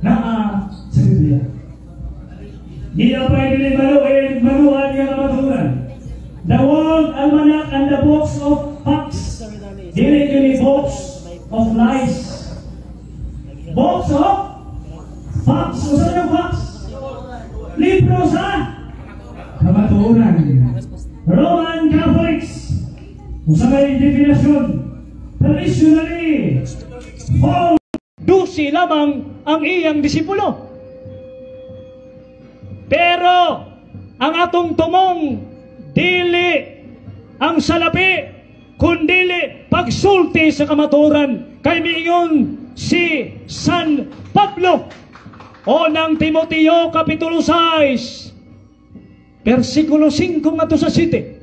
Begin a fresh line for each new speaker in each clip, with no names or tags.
na sa Biblia. Di na pwede maluan nga kamaturan. The World Almanac and the Books of Facts. Dili kini books of lies. Books of facts. O saan yung facts? Libro sa kamaturan. Roman Catholics. Kung sa may definasyon, traditionally, dusi lamang ang iyang disipulo. Pero, ang atong tumong, dili ang salapi, kundili pagsulti sa kamaturan. Kay miingon si San Pablo, o ng Timoteo, Kapitulo 6, versikulo 5 nga to sa 7.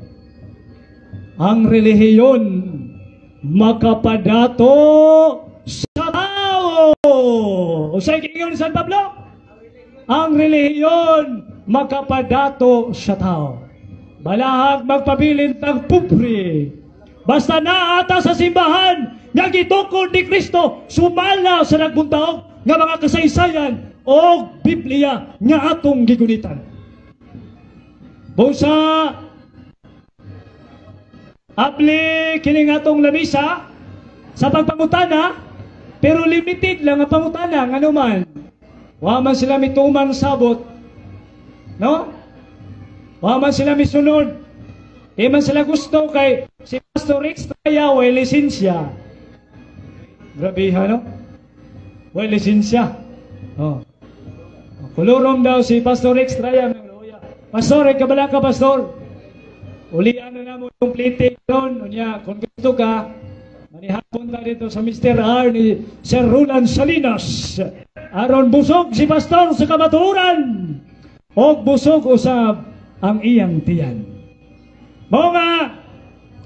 Ang relihiyon makapadato sa tao. O sa'yo kingon ni San Pablo? Ang relihiyon makapadato sa tao. Balahag magpabilin ng pupri. Basta naata sa simbahan nga gitukod ni Kristo, sumala sa nagbuntaog nga mga kasaysayan o Biblia nga atong gigunitan. Busa abli kining atong lamisa sa pagpangutana, pero limited lang ang pangutana nga naman. Wa man sila mituman sabot, no? Wa man sila misunod. Di man sila gusto kay si Pastor Rex Traya way lisensya. Grabe ha, no? Way lisensya. Oh. Kulurom daw si Pastor Rex Traya. Pastor, kabala ka, Pastor. Ulian na mo yung plating doon. Kung gusto ka, manihapon ta dito sa Mr. R ni Sir Roland Salinas. Aron busog si Pastor sa kamaturan. O busog usab ang iyang tiyan. Mao nga,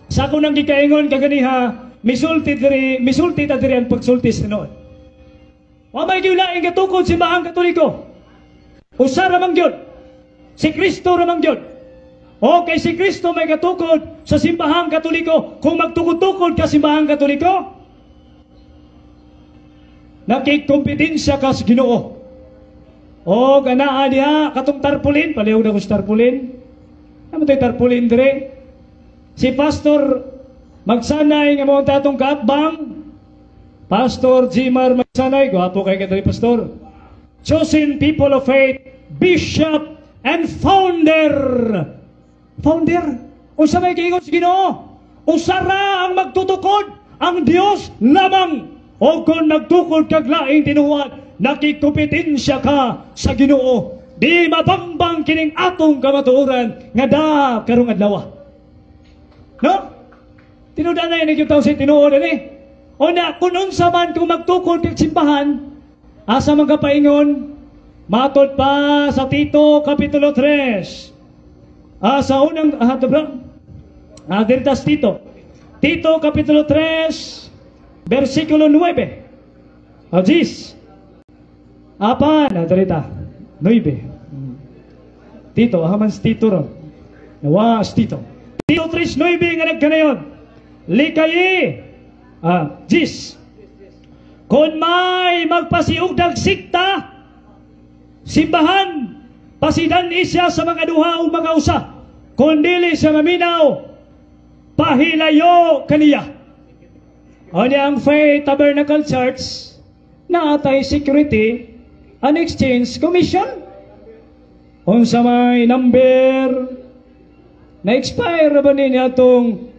sa kunang gikaingon kaganiha, misulti ta diri ang pagsulti sa noon. Wa may giulaing katukod si Bahang Katoliko. Usa ra man gyud. Si Kristo ra man gyud. Okay, si Kristo may katukod sa simbahang Katoliko. Kung magtukod-tukod ka simbahang Katoliko, nakikompetensya ka sa Ginoo. O ganaa diha katong tarpulin, palihog na ko sa tarpulin. Ano tayo tarpulin dire? Si Pastor magsanay nga mga tatong kaatbang, Pastor Jimar magsanay, gwapo kay kadali Pastor. Chosen people of faith, bishop and founder. Founder, usa may kiingon sa Ginoo, usara ang magtutukod, ang Dios lamang. O kung nagtukod kag laing tinuod, nakikompetensya ka sa Ginoo. Di mabambang kining atong kamatuoran nga da karong adlaw. No? Tinudan na yung taon sa tinuod ani. O na kung unsa man kung magtukod kag simbahan, asa man ka paingon, matod pa sa Tito Kapitulo 3. Sa unang diritas Tito Kapitulo 3 versikulo 9. Jis apa na darita 9. Tito hamans Tito ron nawas Tito 3:9 nga nagkanayon likayi Jis kung may magpasiugdag sikta simbahan pasidan isya sa mga duha o mga usa, kundili sa maminaw, pahilayo kaniya. O niya ang Faith Tabernacle Church, na atay Security and Exchange Commission. Unsa may number, na-expire ba niya itong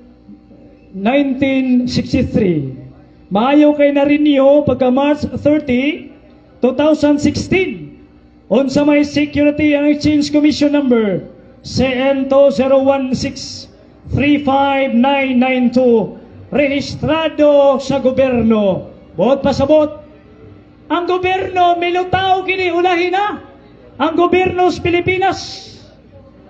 1963. Maayo kay na-renew pagka March 30, 2016. Unsa may Security and Exchange Commission number CN201635992 rehistrado sa gobyerno. Buot pasabot. Ang gobyerno milutaw kini ulahin na. Ang gobyerno sa Pilipinas.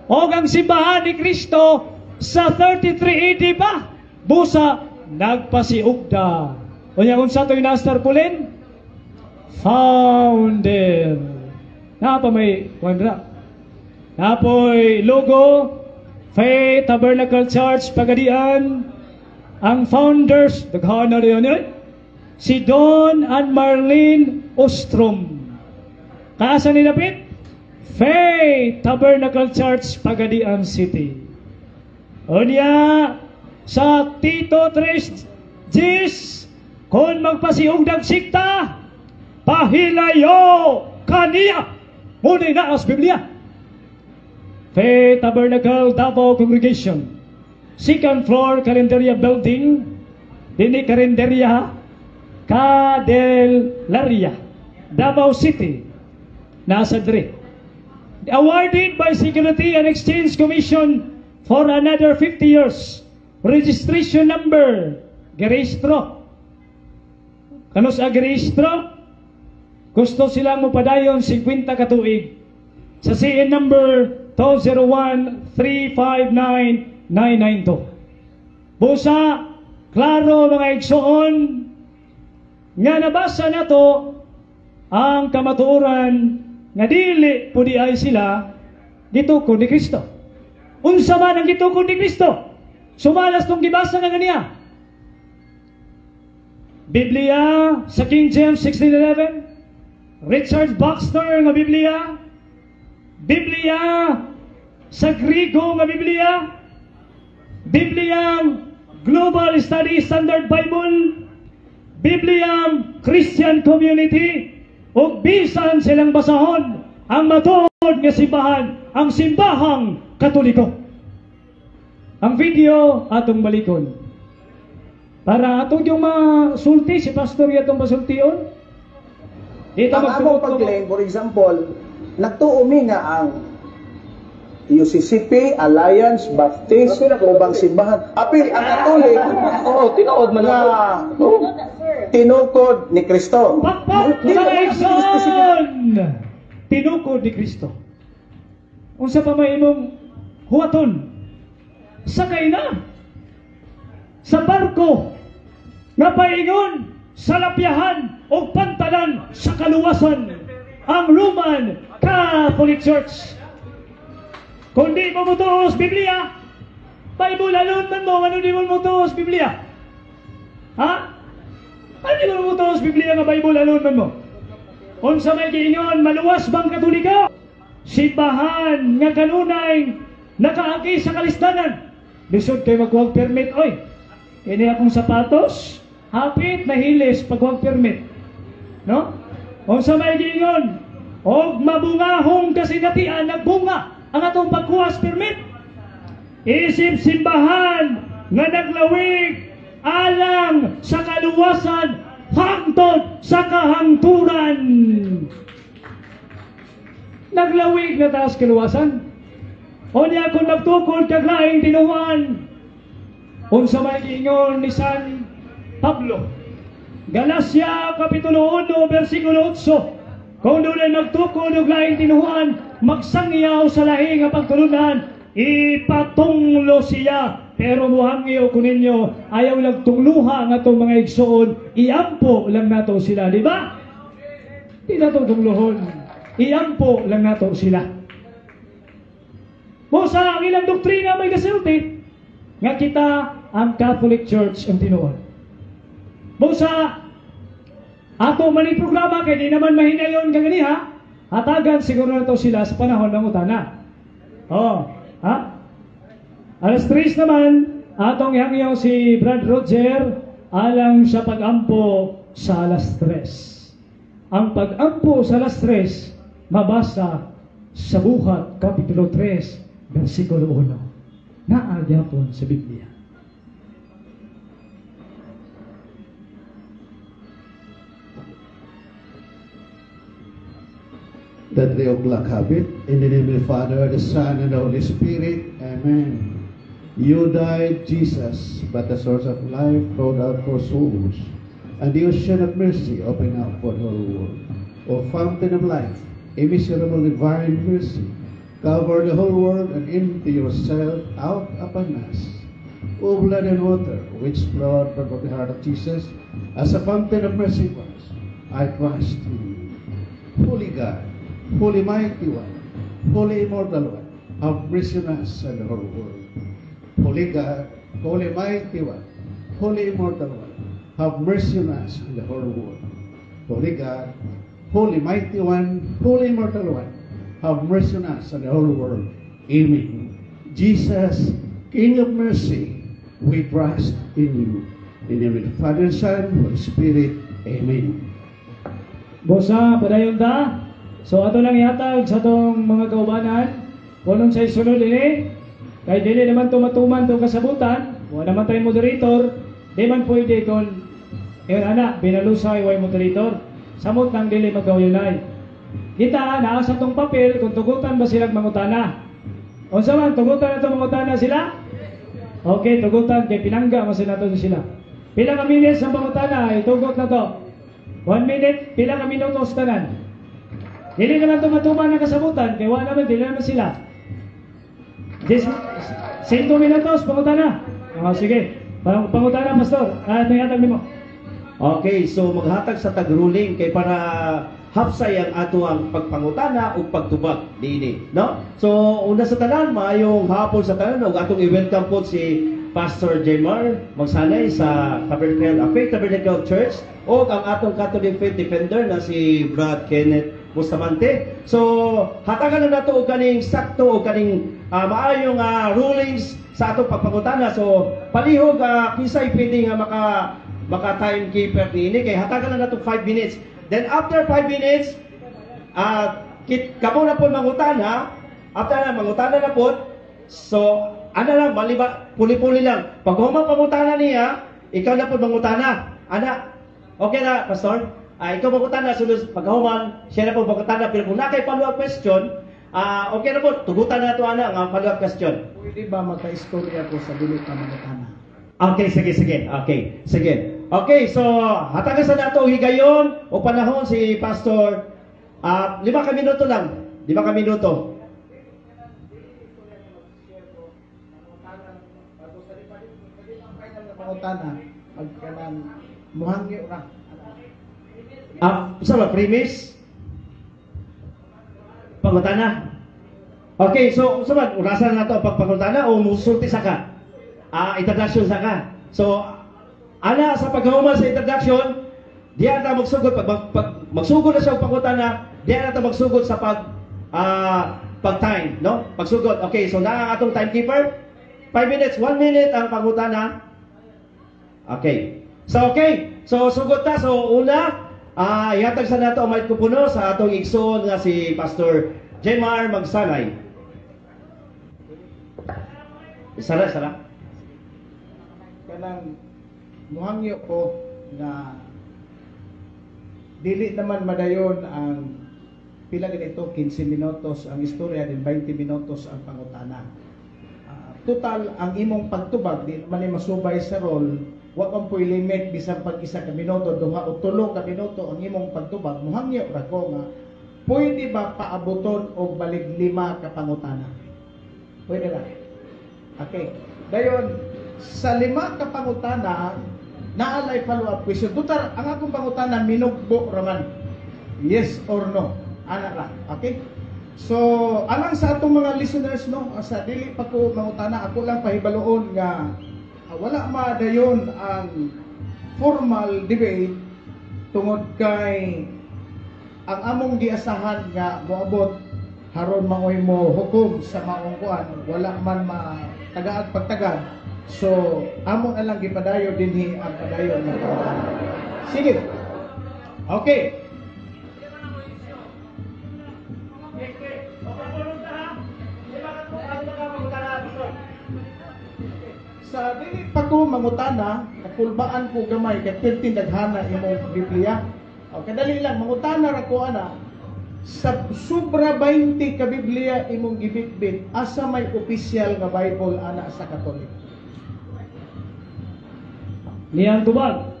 O ang simbahan ni Kristo sa 33 AD pa. Busa nagpasiugda. Unya unsa toy nastar pulin? Founder. Napa may kwandra. Napoy logo, Faith Tabernacle Church, Pagadian. Ang founders, daghan na rin si Don and Marlene Ostrom. Kaasa nilapit? Faith Tabernacle Church, Pagadian City. Unya, sa Tito 3:10, kung magpasiugdag sikta, pahilayo kaniya. Muna na as Biblia. Faith Tabernacle, Davao Congregation. Second floor, Carinderia Building. Dini Carinderia, Candelaria, Davao City. Nasa dre. Awarded by Security and Exchange Commission for another 50 years. Registration number, geristro. Kanus ang geristro? Gusto silang mupadayon 50 katuig. Sa CN number 201-359-992. Busa, klaro mga igsoon, nga nabasa na to ang kamatuoran nga dili pudi ay sila gitukod ni Kristo. Unsa man ang gitukod ni Kristo? Sumalas tong gibasa nga ganiya. Biblia sa King James 1611, Richard Baxter nga Biblia, Biblia sa Griego nga Biblia, Bibliang Global Study Standard Bible, Bibliang Christian Community, o bisan silang basahon ang matuod nga simbahan, ang simbahang Katoliko. Ang video atong balikon. Para atong yung masulti, si pastor yatong masultion. Dito
Ang among pag-claim, for example, nagtuumi nga ang UCCP, Alliance, Baptist, ubang simbahan. Apil ang Katolik, tinuod man na tinukod ni Kristo.
Pakpak mga igsoon! Tinukod ni Kristo. Unsa pa may imong huwaton? Sakay na sa barko nga paingon sa lapyahan o pantalan sa kaluwasan ang Roman Catholic Church. Kung di mo mutuos Biblia, Bible alone man mo, ano di mo mutuos Biblia? Ha? Ano di mo mutuos Biblia nga Bible alone man mo? Kung sa may giingon, maluwas bang Katoliko? Simbahan nga kanunay nakaagi sa kalistanan. Lisod kayo magkuhag permit, oy. Kini akong sapatos, hapit na hilis pagkuhag permit. No? Kung sa may giingon, og mabungahong kasigatian nagbunga ang atong pagkuhas permit. Isip simbahan nga naglawig alang sa kaluwasan hangtod sa kahangturan. Naglawig na taas kaluwasan. O niya kung nagtukod kaglaing tinuan. Unsa may giingon ni San Pablo. Galacia Kapitulo 1, versikulo 8. Kung doon ay magtukod og laing tinuan, magsangyaw sa lahi nga pagtulunan, ipatunglo siya. Pero muhangyo ko ninyo, ayaw lang tungluha nga itong mga igsoon, iampo lang nato sila, di ba? Di na itong tungluhon, iampo lang nato sila. Musa, ang ilang doktrina may kasulti, nga kita ang Catholic Church ang tinuon. Musa, ato man yung programa, kaya di naman mahinayon kagani ha, hatagan siguro na ito sila sa panahon ng utana. Oh, ha? Alas 3 naman, atong ihangyaw si Brad Roger alang sa pag-ampo sa alas 3. Ang pag-ampo sa alas 3, mabasa sa Buhat, Kapitulo 3, versikulo 1. Naagyapon sa Biblia.
The 3 o'clock habit, in the name of the Father, the Son, and the Holy Spirit. Amen. You died, Jesus, but the source of life poured out for souls, and the ocean of mercy opened up for the whole world. O fountain of life, immeasurable divine mercy, cover the whole world and empty yourself out upon us. O blood and water, which flowed from the heart of Jesus, as a fountain of mercy was, I trust in you. Holy God, Holy Mighty One, Holy Immortal One, have mercy on us and the whole world. Holy God, Holy Mighty One, Holy Immortal One, have mercy on us and the whole world. Holy God, Holy Mighty One, Holy Immortal One, have mercy on us and the whole world. Amen. Jesus, King of mercy, we trust in you. In the name of the Father, Son, Holy Spirit. Amen.
Bosa, padayon ta. So ato lang ihatag sa tong mga kaubanan. Kung sa isunod ini, kay dili naman tumatuman tong kasabutan, wala naman tayong moderator, di man pwede kung anak, binalusay way moderator. Samot nang dili magkawilay. Kita naa sa tong papel kung tugutan ba silang mangutana. O sa man, tugutan na itong mangutana sila? Okay, tugutan kay pinangga mas na to sila. Pila ka minutes ang pangutana, itugot na to. 1 minute, pila ka minutos tanan. Dili naman tumatuman ng kasabutan, kaya wala naman, dili naman sila. 5 minutos, pangutana. Sige, pangutana, Pastor. Ito yatag mo.
Okay, so maghatag sa tag-ruling kay para hapsay ang ato ang pagpangutana o pagtubag niini, no? So una sa tanan, maayong hapon sa tanan ug atong i-welcome po si Pastor Jemar magsanay sa Faith Tabernacle Church o ang atong Catholic Faith Defender na si Brad Kenneth Bustamante. So hatagan na nato og kaning sakto o kaning maayong rulings sa atong pagpangutana. So palihog kisay pwede nga maka timekeeper niini kay hatagan na nato 5 minutes. Then after 5 minutes, kamo na po mangutana. After na mangutana na po, so ano lang, maliba, puli-puli lang. Pag humang pangutana niya, ikaw na po mangutana. Ana, okay na, Pastor? Ikaw mangutana, sunod, pag humang, siya na po mangutana. Pero kung nakay follow-up question, okay na po, tugutan na ito, ana, ang follow-up question.
Pwede ba magka-istorya ko sa dili ka mangutana?
Okay, sige. Okay, sige. Okay, so hatagan sa nato higayon o panahon si Pastor 5 ka minuto lang. 5 ka minuto.
Mangutana, pagkanan muhangyo ra.
Sa premise? Pangutana. Okay, so saman urasan na to pagpangutana o musulti sa ka? Introduction sa ka. So ana sa paghuman sa introduction, diyan na magsugod pag magsugod na siya og pangutana, diyan na ta magsugod sa pag-time, no? Pagsugod. Okay, so naa ang atong timekeeper. 5 minutes, 1 minute ang pangutana. Okay. So okay. So sugod ta. So una, ihatag sa nato ang microphone sa atong igsoon nga si Pastor Jemar Magsanay. Sara.
Kanang muhangyo ko na dili naman madayon ang pila ganito 15 minutos ang istorya din 20 minutos ang pangutana. Total ang imong pagtubag di man ni masubay sa role, wa man poy limit bisan pag 1 ka minuto, 2 o 3 ka minuto ang imong pagtubag. Muhangyo ra ko nga pwede ba paaboton og balig 5 ka pangutana? Pwede ra. Okay. Dayon sa 5 ka pangutana naalay follow-up question. Tutar, ang akong pangutana, minugbo raman. Yes or no? Ana ra. Okay? So, alang sa atong mga listeners, no, sa dili pa ko mangutana, ako lang pahibaloon nga wala madayon ang formal debate tungod kay ang among giasahan nga moabot haron maoy mo hukom sa maong kuan, wala man matagaad pagtagad. So, amo na lang gipadayo dinhi ang padayon ng pangutana. Sige. Okay. Sa dili pa ko mangutana, nakulbaan ko gamay kay pertin daghana imong Biblia. O kadali lang mangutana ra ko ana. Sa sobra 20 ka Biblia imong gibitbit, asa may opisyal nga Bible ana sa Katolik?
Niyang tubag.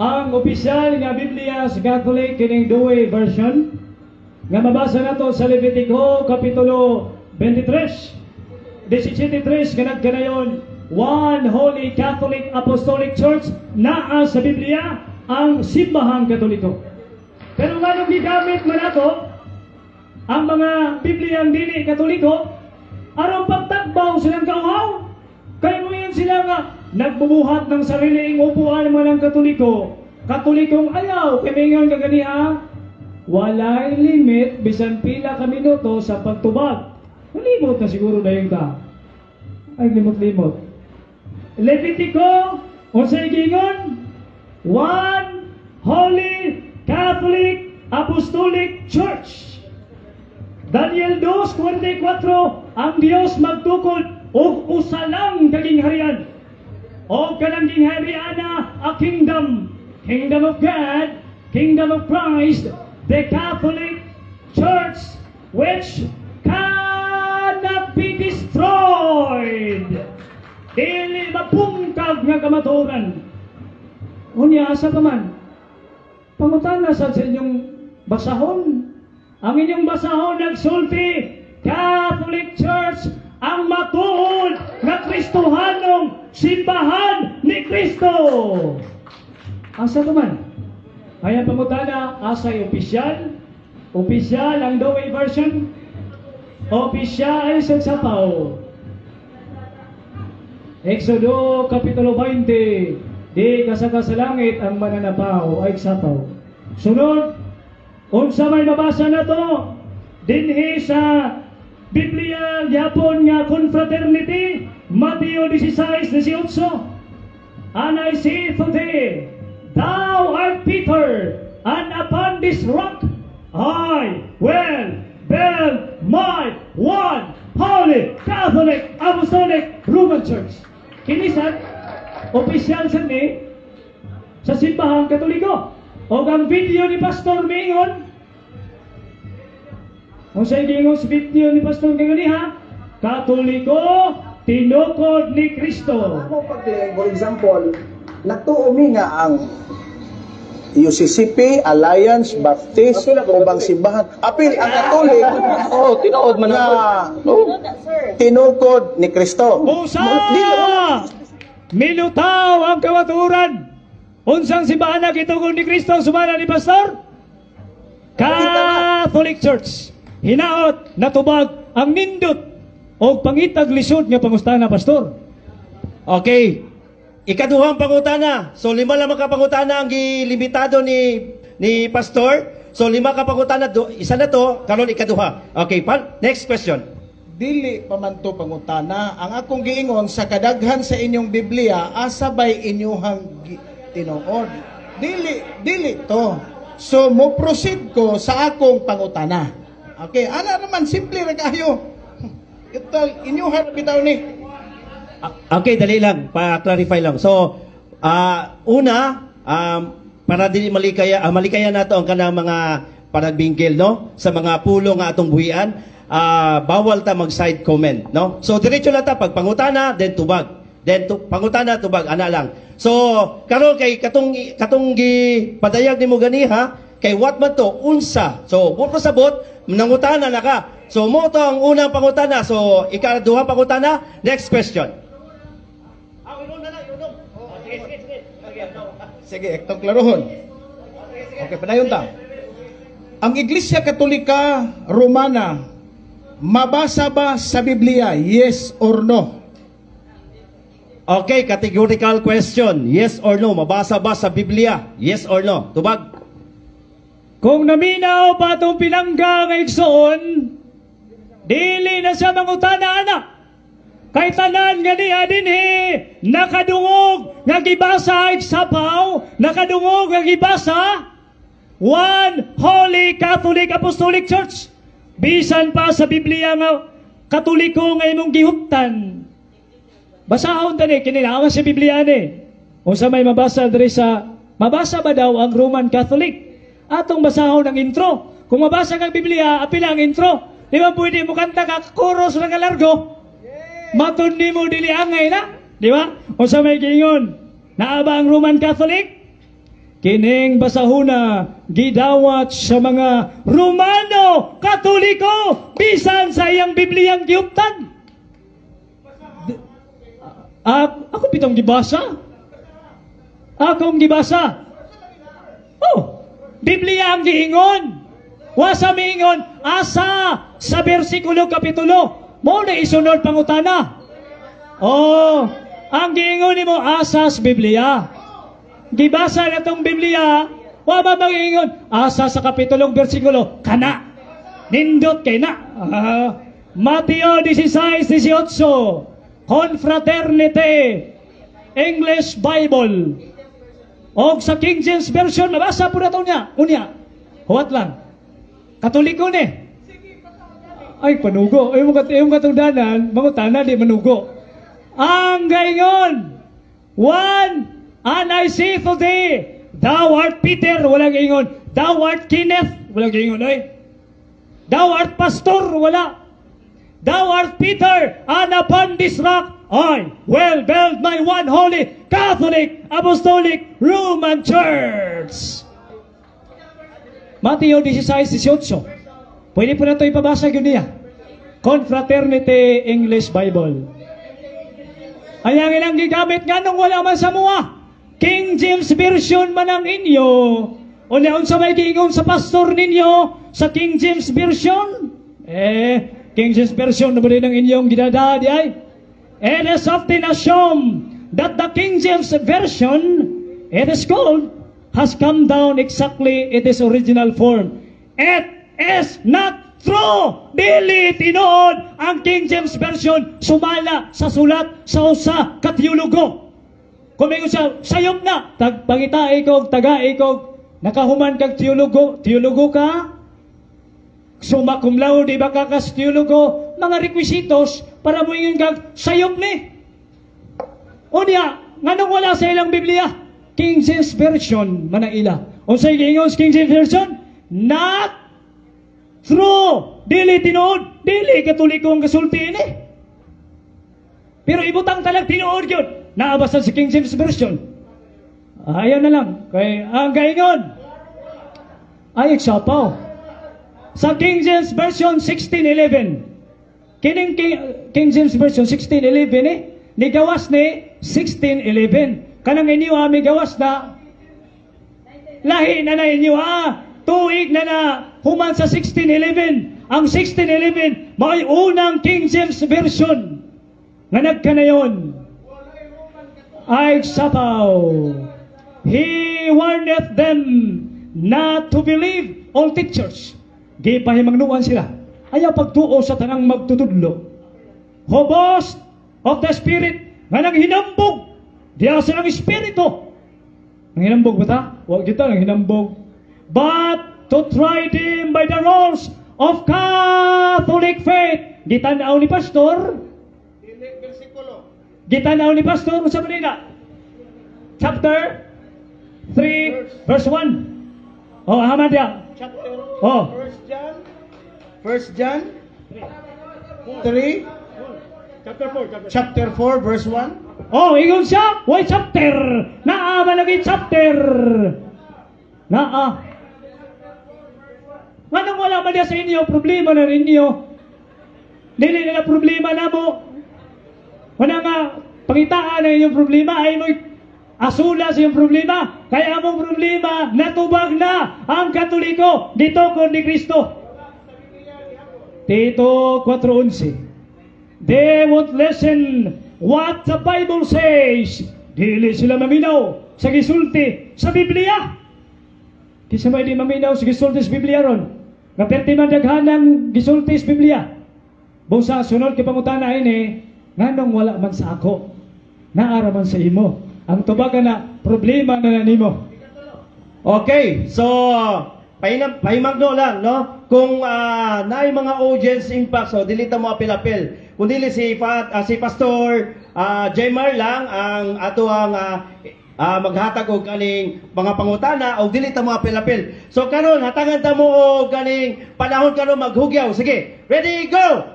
Ang opisyal nga Biblia sa Catholic kining Douay version nga mabasa nato sa Levitico kapitulo 23. 17:3 kanagkanayon, one Holy Catholic Apostolic Church naa sa Biblia ang simbahang Katoliko. Pero nga gigamit man nato ang mga Bibliang dili Katoliko aron pagtakbaw silang kauhaw. Kaya mo yan sila nga nagbubuhat ng sariling upuan man ng Katoliko Katolikong ayaw, kamingon ka ganiha, walay limit, bisan pila ka minuto sa pagtubag. Nalimot na siguro na yun ka. Ay, limot-limot. Levitico, unsay gingon? One Holy Catholic Apostolic Church. Daniel 2:44, ang Dios magtukod og usa lang kagingharian. O kanang ginghariana a kingdom, kingdom of God, kingdom of Christ, the Catholic Church, which cannot be destroyed. Dili mapungkag nga kamaturan. Unya asa ka man? Pangutana sa inyong basahon. Ang inyong basahon nagsulti, Catholic Church ang matuod na Kristohanong simbahan ni Kristo. Asa ka man? Kaya pangutana, asay opisyal? Opisyal ang Douay version? Opisyal sa sapaw. Exodo Kapitulo 20, di kasaka sa langit ang mananapaw ay sapaw. Sunod, unsa may mabasa na to, dinhi sa Biblia gyapon nga confraternity, Mateo 16:18. And I say to thee, thou art Peter, and upon this rock I will build my one holy Catholic Apostolic Roman Church. Kinisan, opisyal sa ni sa simbahang Katoliko. O ang video ni Pastor Mingon, kung sa gingon sa video ni Pastor Mingon ha, Katoliko, tinukod ni Kristo.
Ano pag, for example, natuumi nga ang UCCP, Alliance, Baptist, ubang simbahan. Apil ang Katolik, tinuod man na tinukod ni Kristo.
Busa! Milutaw ang kawaturan. Unsang simbahan na kitugod ni Kristo ang sumana ni Pastor? Catholic Church. Hinaot, natubag ang nindot o pangitag lisod nga pangustana, Pastor.
Okay. Ikaduhang pangutana. So, 5 lang ka pangutana ang gilimitado ni Pastor. So, 5 ka pangutana. Isa na to, karon ikaduha. Okay, next question.
Dili pa man to pangutana. Ang akong giingon sa kadaghan sa inyong Biblia, asa bay inyuhang tinuod? Dili to. So, mo proceed ko sa akong pangutana. Okay, ana naman, simple ra kayo. Ito, inyuhan bitaw ni.
Okay, dali lang. Pa-clarify lang. So, una, para dili malikaya nato ang kanang mga panagbingkil, no? Sa mga pulo nga atong buhian, bawal ta mag-side comment, no? So, diretso lang ta, pag pangutana, then tubag. Then, pangutana, tubag, ana lang. So, karon kay katong padayag nimo ganiha, kay what man to, unsa. So, buto sabot, nangutana na ka. So, mo to ang unang pangutana. So, ikaduhang pangutana, next question.
Sige, ektong klarohon. Okay, padayon ta. Ang Iglesia Katolika Romana, mabasa ba sa Biblia? Yes or no?
Okay, categorical question. Yes or no? Mabasa ba sa Biblia? Yes or no? Tubag.
Kung naminaw pa itong pinangga ng igsoon, dili na siya mangutana anak. Kay tanan nga niya dinhi, nakadungog nga gibasa ig sapaw, nakadungog nga gibasa, One Holy Catholic Apostolic Church. Bisan pa sa Biblia nga Katoliko nga imong gihuptan. Basahon tani kininawa sa Biblia ni. Unsa may mabasa diri sa mabasa ba daw ang Roman Catholic? Atong basahon ang intro. Kung mabasa kang Biblia, apila ang intro. Di ba pwede mo kanta ka chorus na kalargo? Matun di mo dili angay na. Di ba? O sa may gingon, naaba ang Roman Catholic? Kining basahuna, gidawat sa mga Romano Katoliko, bisan sa iyang Bibliang giuptan. Ako pitong gibasa. Akong gibasa. Oh, Biblia ang giingon. Wasa miingon, asa sa bersikulo kapitulo. Mo na isunod pangutana. Oh, ang giingon nimo asas Biblia. gibasa na tong Biblia, wa ba mangingon, asa sa kapitulong bersikulo, kana, nindot kay na. Mateo 16:18, Confraternity, English Bible. O sa King James Version, nabasa po na ito niya. Unya, huwat lang. Katoliko ni. Ay, panugo. Yung katungdanan, mangutana di manugo. Ang gayon, one, and I say today, thou art Peter, walang ingon. Thou art Kenneth, walang ingon. Thou art Pastor, wala. Thou art Peter, and upon this rock, I will build my one holy, Catholic, Apostolic, Roman Church. Mateo 16:18. Pwede po na ito ipabasa yun niya. Confraternity English Bible. Ayangin ang gigamit nga nung wala man sa mua. King James Version man ang inyo. O naon sa may giingon sa pastor ninyo sa King James Version? King James Version na ba rin ang inyong ginadadi ay? It is often assumed that the King James Version, it is called, has come down exactly in its original form. It is not true. Dili tinuod ang King James Version sumala sa sulat sa usa ka teologo. Kumingon siya, sayop na, pangita ikog, taga ikog, nakahuman kag teologo ka, summa cum laude ba ka kas teologo, mga requisitos para mo ingon kag sayop ni. Unya, nganong wala sa ilang Biblia? King James Version man ang ila. Unsay giingon King James Version? Not true. Dili tinuod, dili katoliko ang kasulti ini. Pero ibutang talag tinuod gyud. Naabasan si King James Version. Ayaw na lang. Kay ang gaingon. Ay eksapaw. Sa King James Version 1611. Kining King James Version 1611 ni gawas ni 1611. Kanang inyo ami gawas na lahi na inyo tuig na human sa 1611. Ang 1611 may unang King James Version nga nagkanayon. Ay sapaw. He warneth them not to believe all teachers. Gipahimangnuan sila. Ayaw pagtuo sa tanang magtutudlo. Hobos of the Spirit nga nanghinambog. Diya sa ng Espiritu. Nanghinambog ba ta? Huwag kita nanghinambog. But to try them by the rules of Catholic faith. Gitanaw ni Pastor. Gitanaw ni Pastor. Sa manila. Chapter 3, verse 1. Oh, hamad ya.
Chapter
Oh.
1 John 3, chapter 4, verse 1.
Oh, ingon siya. Why chapter? Naa ba lagi chapter? Naa. Anong wala ba niya sa inyo? Problema na ninyo. Dili nila problema na mo. Wala nga, pangitaan na inyong problema ay mo'y asula sa iyong problema. Kaya among problema, natubag na ang Katoliko dito kon ni Kristo. Tito 4:11. They won't listen what the Bible says. Dili sila maminaw sa gisulti sa Biblia. Kisa may di maminaw sa gisulti sa Biblia ron. Naperti man daghanang gisulti sa Biblia. Busa sunod kay pangutana ini, nganong wala man sa ako? Naara man sa imo. Ang tubagan na problema na nimo.
Okay, so pahimagno lang, no? Kung naay mga audience impact, so dilita mo apil-apil. Kung dili si Pastor Jaymar lang ang ato ang maghatag og kaning mga pangutana o dilita mo apil-apil. So karon hatagan ta mo og kaning panahon karon maghugyaw. Sige, ready, go!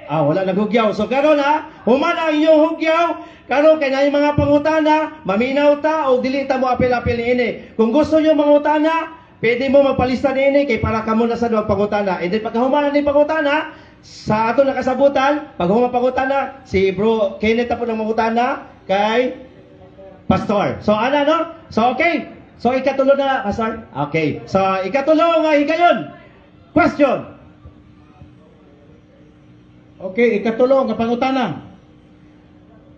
Wala naghugyaw. So karon human ang inyong hugyaw. Karon kay naay mga pangutana, maminaw ta o dili ta mo apil-apil niini. Kung gusto niyo mangutana, pwede mo magpalista niini kay para kamo na sa duwag pangutana. And then pagkahuman ni pangutana, sa ato nakasabutan, pag human pangutana, si Bro Kenneth po ng mangutana kay Pastor. So ana no? So okay. So ikatulo na, Pastor. Okay. So ikatulo nga higayon. Question.
Okay, ikatulo nga pangutana.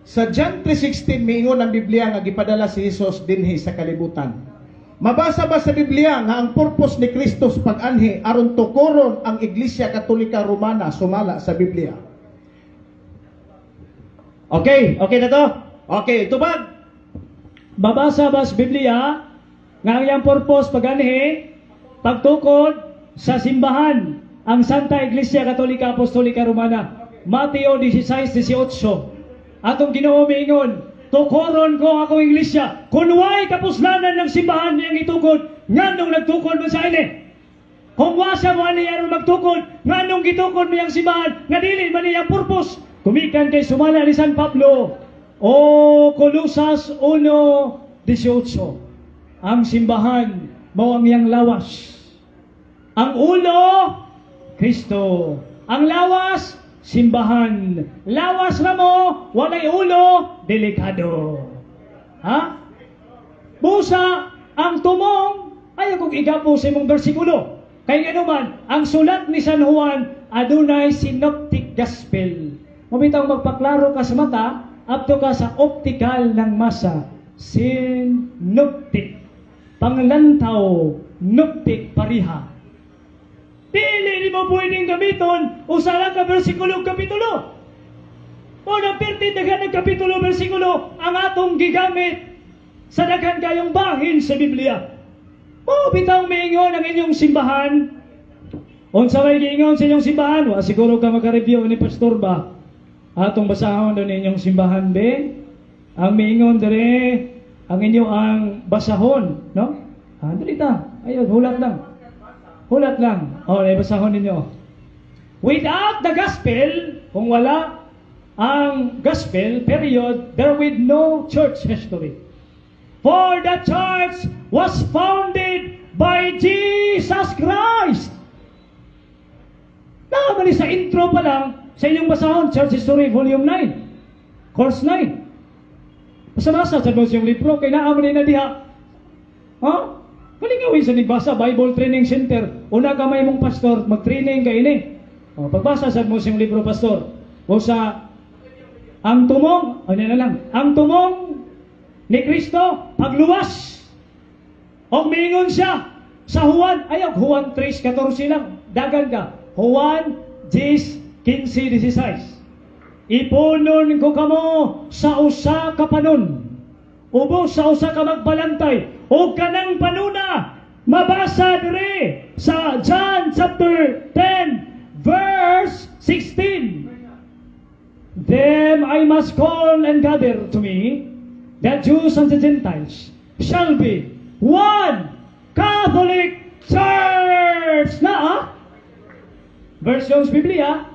Sa John 3:16 miingon ang Biblia nga gipadala si Hesus dinhi sa kalibutan. Mabasa ba sa Biblia nga ang purpose ni Kristo sa pag-anhi aron tukuron ang Iglesia Katolika Romana sumala sa Biblia?
Okay na to? Okay, tubag.
Babasa ba sa Biblia nga ang iyang purpose pag-anhi, pagtukod sa simbahan, ang Santa Iglesia Katolika Apostolika Romana. Mateo 16:18. Atong Ginoo miingon, tukoron ko akong iglesia, kunway kapuslanan ng simbahan niyang itukod, nganong nagtukod mo sa ini. Kung wasa mo ani aron magtukod, nganong gitukod mo yang simbahan, nga dili man iyang purpose. Kumikan kay sumala ni San Pablo, o Colosas 1:18. Ang simbahan mao ang iyang lawas. Ang ulo, Kristo. Ang lawas, simbahan. Lawas na mo, walay ulo, delikado. Ha? Busa, ang tumong, ayaw kong igapo sa imong bersikulo. Kaya nga naman, ang sulat ni San Juan, adunay synoptic gospel. Mabitang magpaklaro ka sa mata, apto ka sa optical ng masa. Synoptic. Panglantaw, noptic pariha. Dili ni mo pwedeng gamiton usa ka bersikulo kapitulo. O perti daghan ng kapitulo bersikulo ang atong gigamit sa daghan kayong bahin sa Biblia. Mo bitaw miingon ang inyong simbahan. Unsa may giingon sa inyong simbahan? Wa siguro ka maka-review ni pastor ba? Atong basahon daw ni inyong simbahan be. Ang miingon dere ang inyo ang basahon, no? Dali ta. Ayun, hulat lang. Hulat lang. Basahon ninyo. Without the gospel, kung wala ang gospel, period, there will no church history. For the church was founded by Jesus Christ. Naman sa intro pa lang, sa inyong basahon, Church History, Volume 9, Course 9. Basa-basa sa yung libro, kaya naaman na diha. Kalingawin sa nagbasa, Bible Training Center. Una ka may mong pastor, mag-training ka ini. Pagbasa sa yung libro, pastor. O sa, ang tumong, ang tumong ni Kristo, pagluwas. O mingon siya sa Juan, Juan 3:14 lang, dagan ka. Juan 10:15-16. Ipunon ko kamo sa usa ka panon, ubos sa usa ka magbalantay, o kanang panuna, mabasa dire sa John chapter 10, verse 16. Them I must call and gather to me, the Jews and the Gentiles shall be one Catholic Church na Versions Biblia,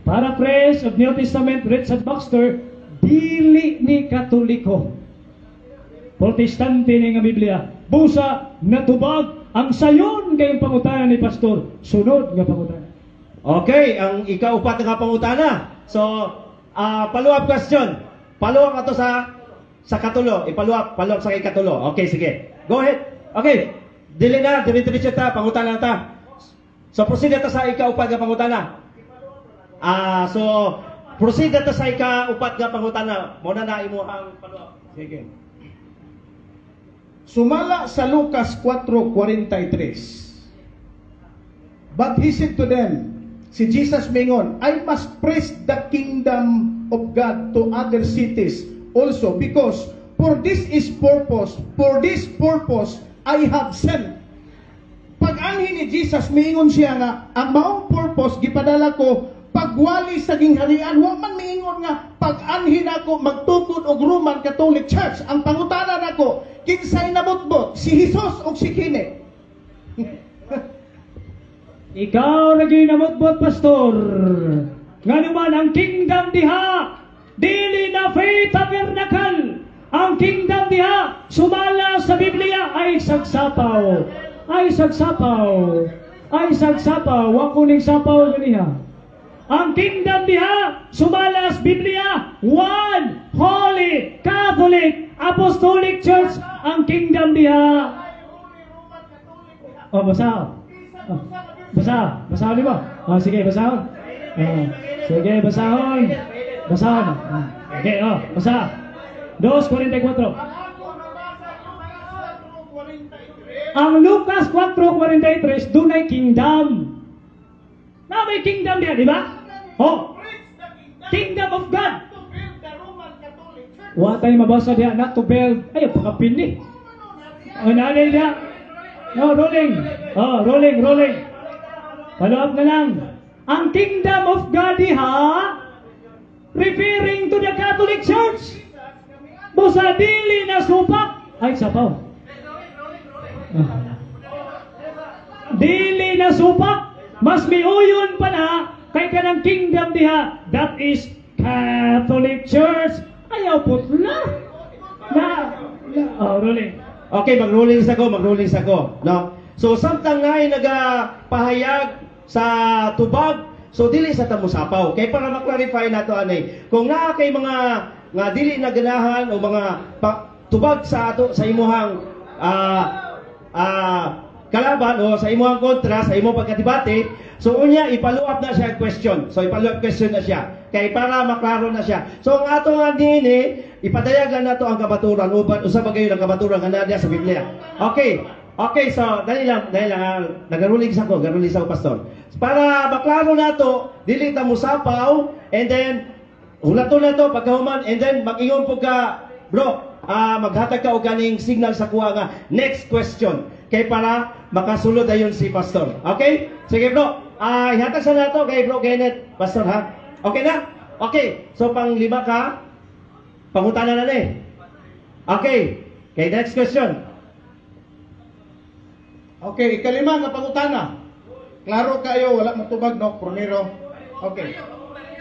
Paraphrase of New Testament, Richard Baxter, dili ni Katoliko. Protestante ni nga Biblia. Busa, natubag ang sayon kayong pangutana ni Pastor. Sunod nga pangutana.
Okay, ang ikaupat nga pangutana. So, follow-up question. Follow-up ato sa katulo. Follow-up sa ikatulo. Okay, sige. Go ahead. Okay. Dili na, diretso ta, pangutana na ta. So, proceed na ta sa ikaupat nga pangutana. So, proceed na ta sa ikaupat nga pangutana. Muna na imo ang follow-up.
Sige. Sumala sa Lucas 4:43. But he said to them, si Jesus mingon, I must preach the kingdom of God to other cities also, because for this purpose I have sent. Pag-anhi ni Jesus, miingon siya nga, ang maong purpose, gipadala ko, pagwali sa gingharian, wa man miingon nga, pag-anhi na ko, magtukod og Roman Catholic Church. Ang pangutanan nako, kinsay nabutbot, si Jesus o si Kine?
Ikaw lagi namutbot, Pastor. Nga naman, ang kingdom diha, dili na faith tabernacle. Ang kingdom diha, sumala sa Biblia, ay sagsapaw. Ay sagsapaw. Ay sagsapaw. Wa kuning sapaw ganiha. Ang kingdom diha, sumala sa Biblia, one holy Catholic Apostolic Church. Ang kingdom diha. Basa. Basahon di ba? Sige, basahon. Sige, basahon. Basahon. Okay, basa. 2:44. Ang Lucas 4:43 dunay kingdom. Na may kingdom diya, di ba? Kingdom of God. Wa tayo mabasa diya, not to build. Ay, pakapin ni. Nalay diya. Rolling. Follow up na lang. Ang kingdom of God diha, referring to the Catholic Church. Busa dili na supak. Ay, sapaw. Dili na supak. Mas miuyon pa na kay kanang kingdom diha. That is Catholic Church. Ayaw putla. Rolling.
Okay, mag-rolling ako. No? So, samtang nga ay nagapahayag sa tubag, so dili sa tamusapaw. Kaya para maklarify na ito, anay, kung naa kay mga nga dili na ganahan o mga tubag sa ato sa imuhang kalaban o sa imuhang kontra, sa imuhang pagkadibate, so unya ipalo up na siya question. So ipalo up question na siya. Kay para maklaro na siya. So ang ato nga dinhi, ipadayag lang nato ang kabaturan uban usa ba kayo ang kabaturan nga naa sa Biblia. Okay, so dali lang, nagarulig sa ko, pastor. Para maklaro nato, dili ta musapaw, and then hulaton na to pagkahuman, and then mag-ingon po ka, bro, maghatag ka og kaning signal sa kuha nga next question. Kay para makasulod ayon si pastor. Okay? Sige bro. Ihatag sa nato kay bro Kenneth, pastor ha. Okay na? Okay. So pang 5 ka, pangutana na ni. Okay. Okay, next question.
Okay, ikalima nga pangutana. Klaro kayo, wala matubag no, Pronero. Okay.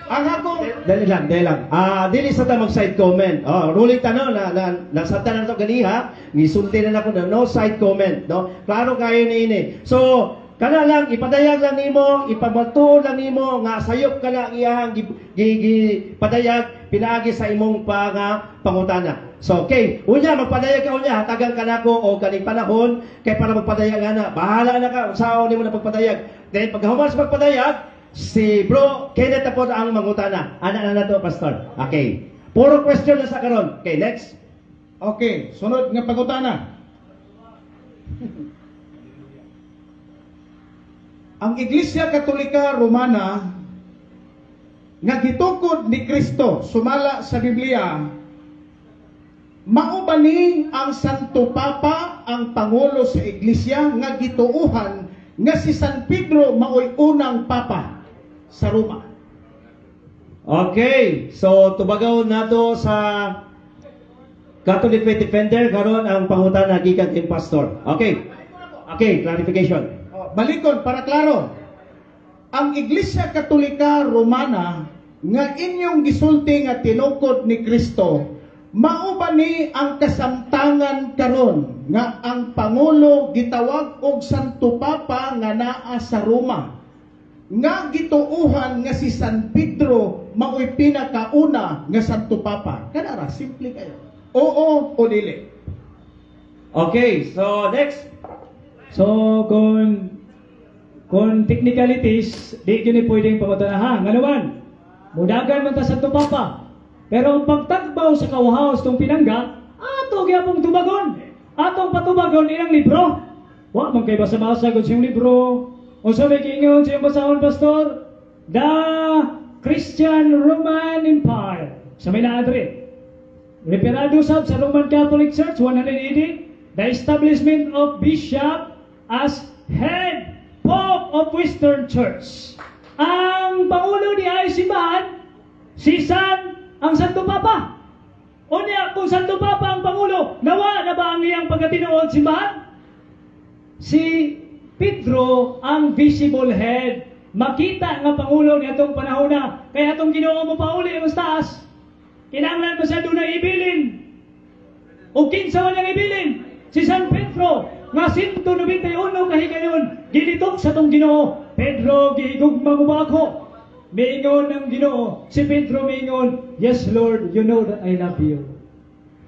Ang akong
Dali lang. Dili sa ta mag side comment. Ruling tanong na nasabta na to ganiha, gisulti na nako na no side comment, no. Klaro kayo ni ini. So, kana lang ipadayag lang nimo, ipabato lang nimo nga sayop ka na iyahang padayag pinaagi sa imong pangutana. So, okay. Unya, magpadayag ka unya, hatagan ka nako o kaning panahon, kay para magpadayag na. Bahala na ka, sao ni mo na pagpadayag. Then, pagkahuman sa pagpadayag, si bro Kenneth na po ang mangutana. Ana na to, pastor. Okay. Puro question na sa karon. Okay, next.
Okay, sunod nga pangutana. Ang Iglesia Katolika Romana nga gitukod ni Kristo sumala sa Biblia, mao ba ni ang Santo Papa ang pangulo sa Iglesia nga gituuhan nga si San Pedro maoy unang papa sa Roma?
Okay. So, tubagaw nato sa Catholic Faith Defender karon ang pangutana gikan kay pastor. Okay. Okay, clarification.
Balikon para klaro. Ang Iglesia Katolika Romana nga inyong gisulti nga tinukod ni Kristo, mao ba ni ang kasamtangan karon nga ang pangulo gitawag og Santo Papa nga naa sa Roma, nga gituuhan nga si San Pedro maoy pinakauna nga Santo Papa? Kanara simple kayo. Oo o dili?
Okay, so next.
So, kung technicalities, di yun pwedeng pamutanahan. Nga naman, mudagan man ta sa Papa. Pero ang pagtagbaw sa kauhaos itong pinangga, ato gyapong tubagon. Atong patubagon ilang libro. Wa man kay basa-basa gud siyang libro. O sa may kiingon siyang basahon, pastor, The Christian Roman Empire. Sa may naadre. Reperado sa Roman Catholic Church, 180. The establishment of bishop as head Pope of Western Church. Ang pangulo ni ay simbahan, si ang Santo Papa. Unya, kung Santo Papa ang pangulo, nawa na ba ang iyang pagkatinuod simbahan? Si Pedro ang visible head. Makita nga pangulo ni atong panahon na, kaya atong Ginoo mo pauli mas taas. Kinahanglan mo sa doon ibilin. O kinsa man ang ibilin? Si San Pedro, nga 191 kahigayon, gilitok sa tong Ginoo. Pedro, gihigugma mo ba ako? Miingon ng Ginoo. Si Pedro miingon, yes Lord, you know that I love you.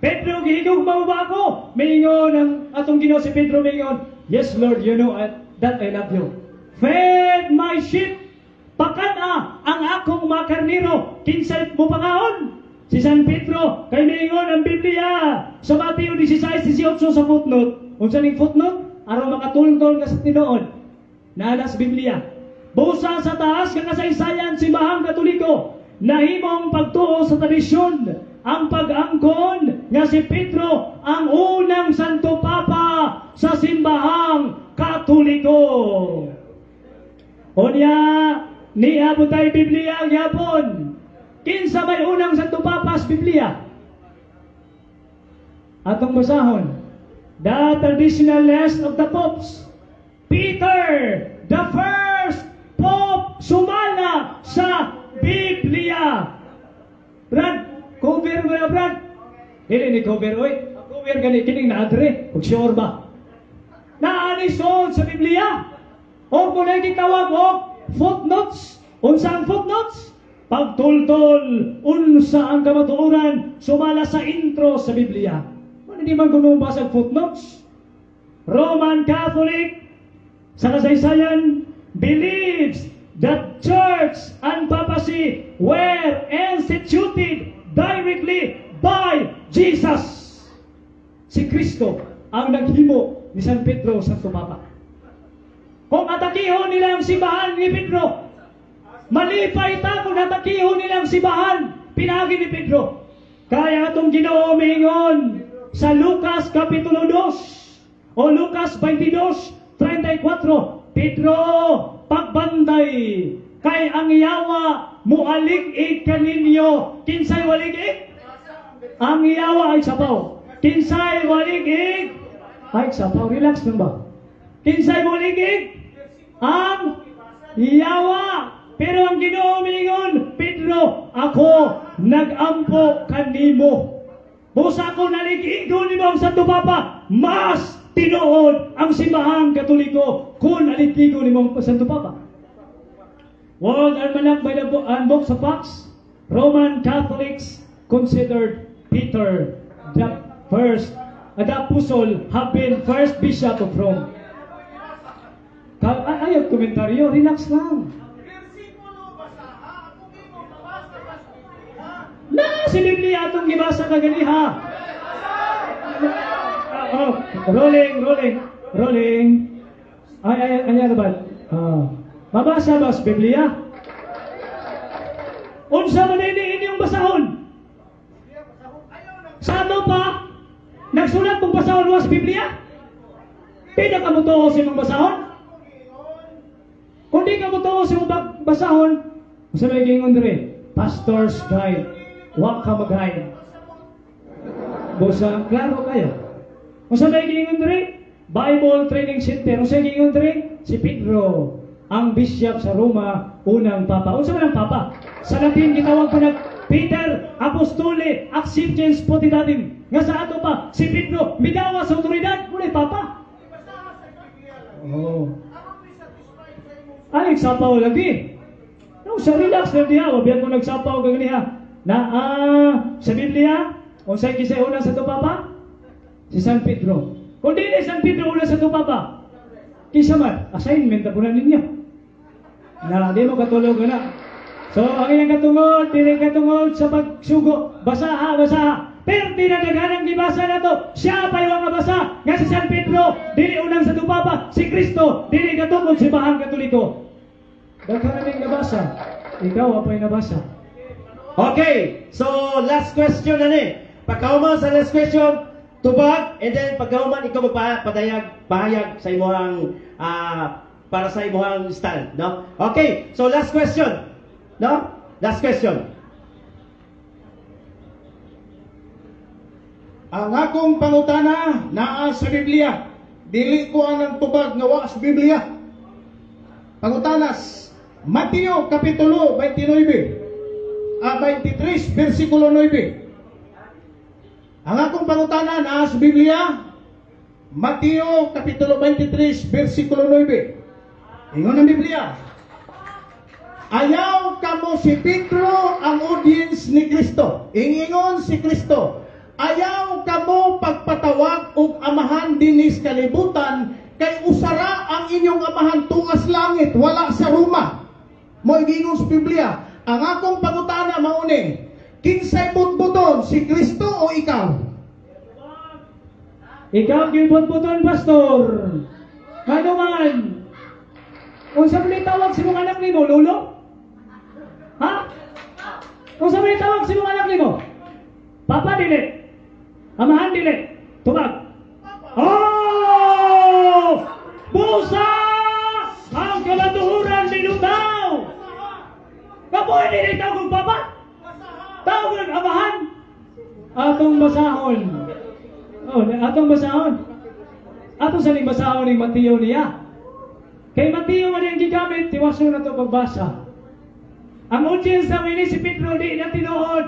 Pedro, gihigugma mo ba ako? Miingon ng atong Ginoo. Si Pedro miingon, yes Lord, you know that I love you. Fed my sheep, pakana ang akong mga karniro, kinsay mo pangaon. Si San Pedro, kay miingon ang Biblia sa Mateo 16:18 sa footnote. Unsa ning footnote? Aron makatultol ka sa tinuod. Naala sa Biblia. Busa sa taas nga kasaysayan simbahang Katoliko, nahimong pagtuo sa tradisyon ang pag-angkon nga si Pedro ang unang Santo Papa sa simbahang Katoliko. Unya, niabot tayo Biblia ang yapon. Kinsa may unang Santo Papa sa Biblia? Atong basahon. The traditional list of the popes. Peter, the first pope sumala sa Biblia. Brad, cover mo na Brad. Dili ni cover, oy. Cover gani kining naadre. Kung sure ba? Naanisod sa Biblia. O kung nagitawag o footnotes. Unsa ang footnotes? Pagtultol, unsa ang kamatuoran, sumala sa intro sa Biblia. Hindi man gumubasa ang footnotes. Roman Catholic, sa kasaysayan, believes that church and papacy were instituted directly by Jesus. Si Kristo ang naghimo ni San Pedro Santo Papa. Kung atakihon nila ang simbahan ni Pedro, malipay ta kung natakihon nila ang simbahan, pinagi ni Pedro. Kaya itong Ginoo mingon sa Lucas Kapitulo 2 o Lucas 22:34, Pedro, pagbantay kay ang yawa mualig-ig kaninyo. Kinsay walig-ig? Ang yawa ay sapaw. Kinsay walig-ig? Ay sapaw. Relax lang ba? Kinsay walig-ig? Ang yawa. Pero ang Ginoo mingon, Pedro, ako nagampo kanimo. Busa ko naligigo nimo ang Santo Papa, mas tinuod ang simbahang Katoliko kung naligigo nimo ang Santo Papa. Wag almanak by the book sa Fox, Roman Catholics considered Peter the apostle have been first bishop of Rome. Ayaw komentaryo, relax lang. Na si Biblia atong gibasa kaganiha. Rolling. Ay, ano ba? Mabasa ba sa Biblia? Unsa man ini inyong basahon? Sa ano pa? Nagsulat mong basahon mo sa Biblia? Pina ka mo tuo sa imong basahon? Kung di ka mo tuo sa imong basahon, sa may gingon dire, pastor's guide. Huwag ka mag-hide. Busa, klaro kayo. Kung sa may gingon dire, Bible Training Center. Kung sa gingon dire, si Pedro, ang bishop sa Roma, unang papa. Unsa man ang papa? Sa Latin, gitawag pa na Peter Apostoli Acceptans Potestatem. Nga sa ato pa, si Pedro, midawa sa otoridad, muli papa. Oh. Ay, nagsapaw lagi. No, sa relax na diha, wabiyan mo nagsapaw kaganiha. Sa Biblia, kung sa'y kisay una sa ito papa, si San Pedro. Kung di na San Pedro una sa ito papa, kisa man, assignment na po na ninyo. Na di mo katulog na. So, ang ilang katungod, di katungod sa pagsugo, basaha. Pero tinadaganang gibasa na to, siya pa yung basa, nga si San Pedro, dili unang sa ito papa, si Kristo, dili katungod si Bahang Katoliko. Daghan na ning nabasa, ikaw apay nabasa.
Okay, so last question na ni. Pagkauman sa last question, tubag, and then pagkauman ikaw bahayag sa imong para sa imong stand, no? Okay, so last question. No? Last question.
Ang akong pangutana naa sa Biblia. Dili ko anang tubag nga wa sa Biblia. Pangutanas, Mateo Kapitulo 23, versikulo 9. Ang akong pangutana naa sa Biblia, Mateo Kapitulo 23, versikulo 9. Ingon ang Biblia, ayaw kamo si Pedro ang audience ni Kristo. Ingon si Kristo, ayaw kamo pagpatawag og amahan dinis kalibutan, kay usara ang inyong amahan tungas langit, wala sa Roma. Mo ingon sa Biblia. Ang akong pangutana mao ni, kinsay butbuton, si Kristo o ikaw?
Ikaw gibot-buton, pastor. Ano man? Kung sa mga tawag si mga anak nimo, lolo? Ha? Kung sa mga tawag si mga anak nimo? Papa dili. Amahan dili. Tubag. Oh! Busa! Ang kalatuhuran nilutaw! Kapoy dili tawag kong papa? Tawag ng amahan? Atong basahon. Oh, atong basahon. Atong saling basahon ni Mateo niya. Kay Mateo man yung gigamit, tiwaso na ito pagbasa. Ang audience namin ni si Pedro di na tinuod.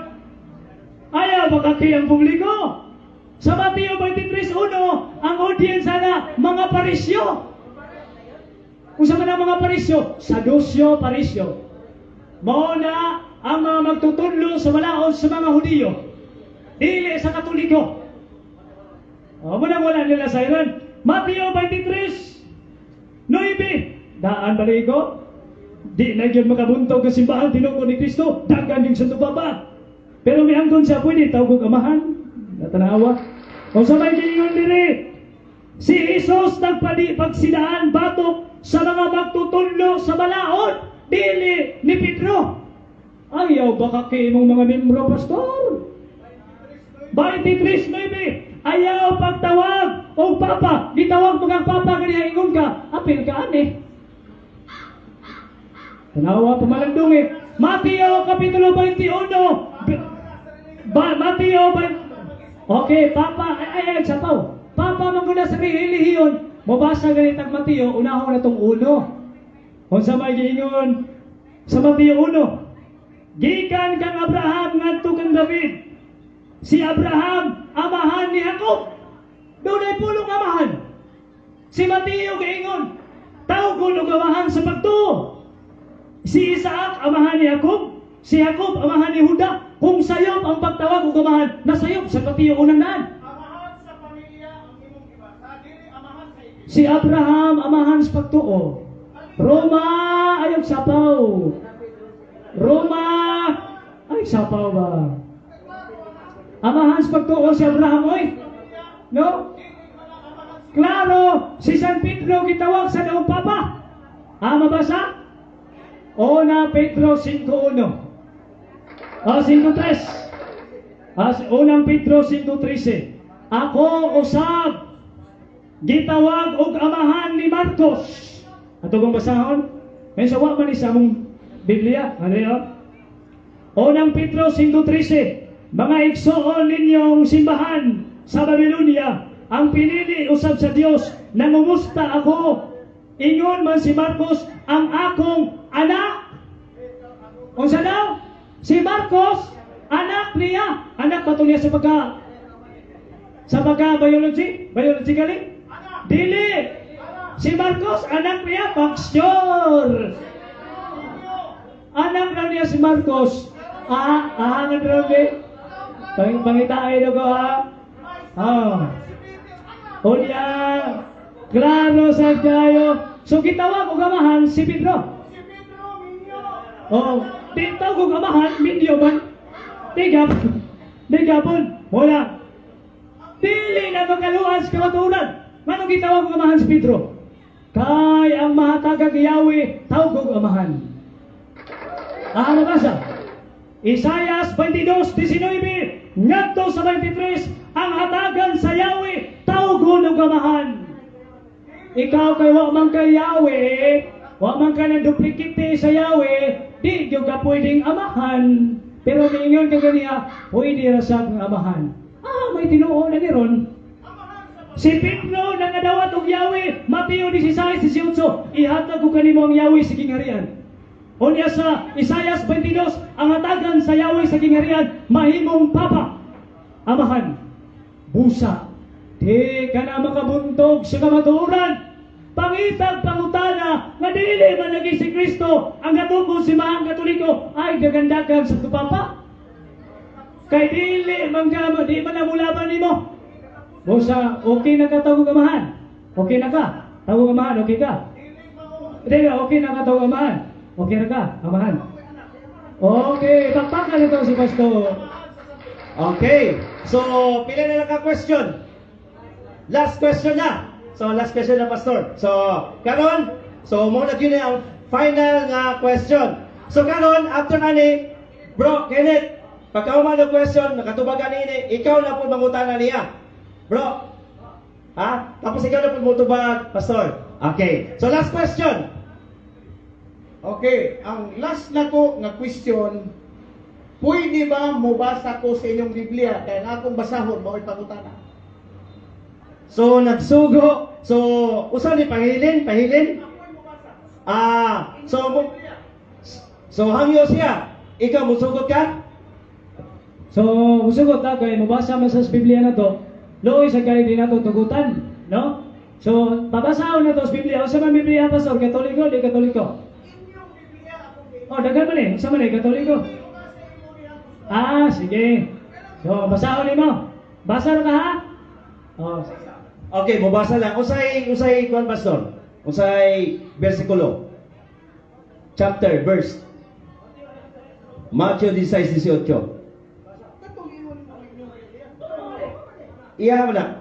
Ayaw makaki ang publiko. Sa Mateo 23:1, ang audience na mga parisyo. Kung sa mga parisyo, Sadusyo, parisyo. Mao na ang mga magtutudlo sa malaon sa mga Hudiyo. Dili sa Katoliko. Muna wala nila sa iron. Mateo 23:9. Daan baligo. Di na yun makabuntog ng simbahan tinuko ni Kristo. Dagan yung Santo Papa. Pero may hanggon siya pwede tawag amahan. Natanawa. Kung sa may gilingon diri, si Jesus nagpagsidaan batok sa mga magtutudlo sa malaon. Dili ni Pedro. Ayaw baka kayo mong mga membro, pastor? 23:9. Ayaw pagtawag o papa. Gitawag mga papa kaniya ingon ka. Apil ka ani. Tanawa pamalandong eh. Mateo Kapitulo 21. Mateo 20. Okay, papa. Ay, sapaw. Papa maguna sa rehiliyon. Mabasa ganit ang Mateo. Unahon na itong uno. Kung sa may giingon. Sa Mateo 1. Gikan kang Abraham ngadto kang David. Si Abraham, amahan ni Jacob. Doon ay pulong amahan. Si Mateo giingon. Tawag ko amahan sa pagtuo. Si Isaac, amahan ni Jacob. Si Jacob, amahan ni Juda. Kung sayop ang pagtawag o amahan, nasayop sa Mateo unang daan.
Amahan sa pamilya ang imong gibasa, dili amahan sa iglesia.
Si Abraham, amahan sa pagtuo. Roma, ayog sapaw. Roma, ay sapaw ba? Amahan sa pagtuo si Abraham, oy. No? Klaro, si San Pedro gitawag sa daong papa. Mabasa? Una Pedro 5:1. 5:3. Unang Pedro 5:13. Ako usab gitawag og amahan ni Marcos. Ato kong basahon. May sawa man ni sa among Biblia. Ano yun? Unang Pedro 5:13. Mga igsoon ninyong simbahan sa Babylonia, ang pinili usab sa Dios, nangumusta ako. Ingon man si Marcos, ang akong anak. Unsa daw? Si Marcos, anak niya. Anak ba ito niya sa biologically? Dili. Si Marcos, anak niya, pastor. Anak daw niya si Marcos. Hangan daw niya. Pangitain ako Unya, klaro sa kayo. So gitawag og amahan si Pedro. Di tawag og amahan, minyo man. Di gapon. Wala. Dili na makaluwas kamatunan. Manong gitawag og amahan si Pedro? Kay ang mahatagag Yahweh, tawag og amahan. Nabasa? Isaias 22:19 ngadto sa 23, ang hatagan sa Yahweh tawgon og amahan. Ikaw kay wa man kay Yahweh, wa man ka nang duplikite sa Yahweh, di gyud ka pwedeng amahan. Pero niingon ka ganiya, pwede ra sa amahan. May tinuo na ni ron. Si Pedro nangadawat og Yahweh, Mateo 16:18, ihatag ko kanimo ang Yahweh sa kingharian. Unya sa Isaias 22, ang hatagan sa Yahweh sa kingharian, mahimong papa, amahan, busa, di ka na makabuntog sa kamatuoran. Pangitag pangutana, nga dili man lagi si Kristo, ang katugod si Mahang Katoliko, ay gagandagan sa papa. Kay dili man ka, di man namulaban nimo. Busa, okay na ka tawag amahan? Okay na ka? Tawag amahan, okay ka? Hindi ka, okay na ka tawag amahan? Okay na ka, amahan? Okay, takpakan ito si Pastor.
Okay. So, pila na lang ka question? Last question na. So, last question na, Pastor. So, karon, so mo na yun ang final nga question. So, karon, after nani, Bro, Kenneth, pagkauman ng question, nakatubagan ni ikaw na po mangutana niya. Bro, ha? Tapos ikaw na po mutubag, Pastor. Okay. So, last question.
Okay, ang last na ko nga question, pwede ba mubasa ko sa inyong Biblia? Kaya nga akong basahon, mao'y pangutana.
So, nagsugo. So, usa ni pahilin. So hangyo siya. Ikaw, musugot ka?
So, musugot na kay mabasa man sa Biblia na to, looy sa kay di nato tugutan, no? So, babasahon na to sa Biblia. O sa mga Biblia, Pastor, Katoliko, di Katoliko? Oh, dagan man eh. Sa man eh, Katoliko? Sige. So, basahon mo. Basa na ka, ha? Oh,
Okay, mabasa lang. Usay, kuan, Pastor? Usay versikulo. Chapter, verse. Matthew 16:18. Iyahan mo na.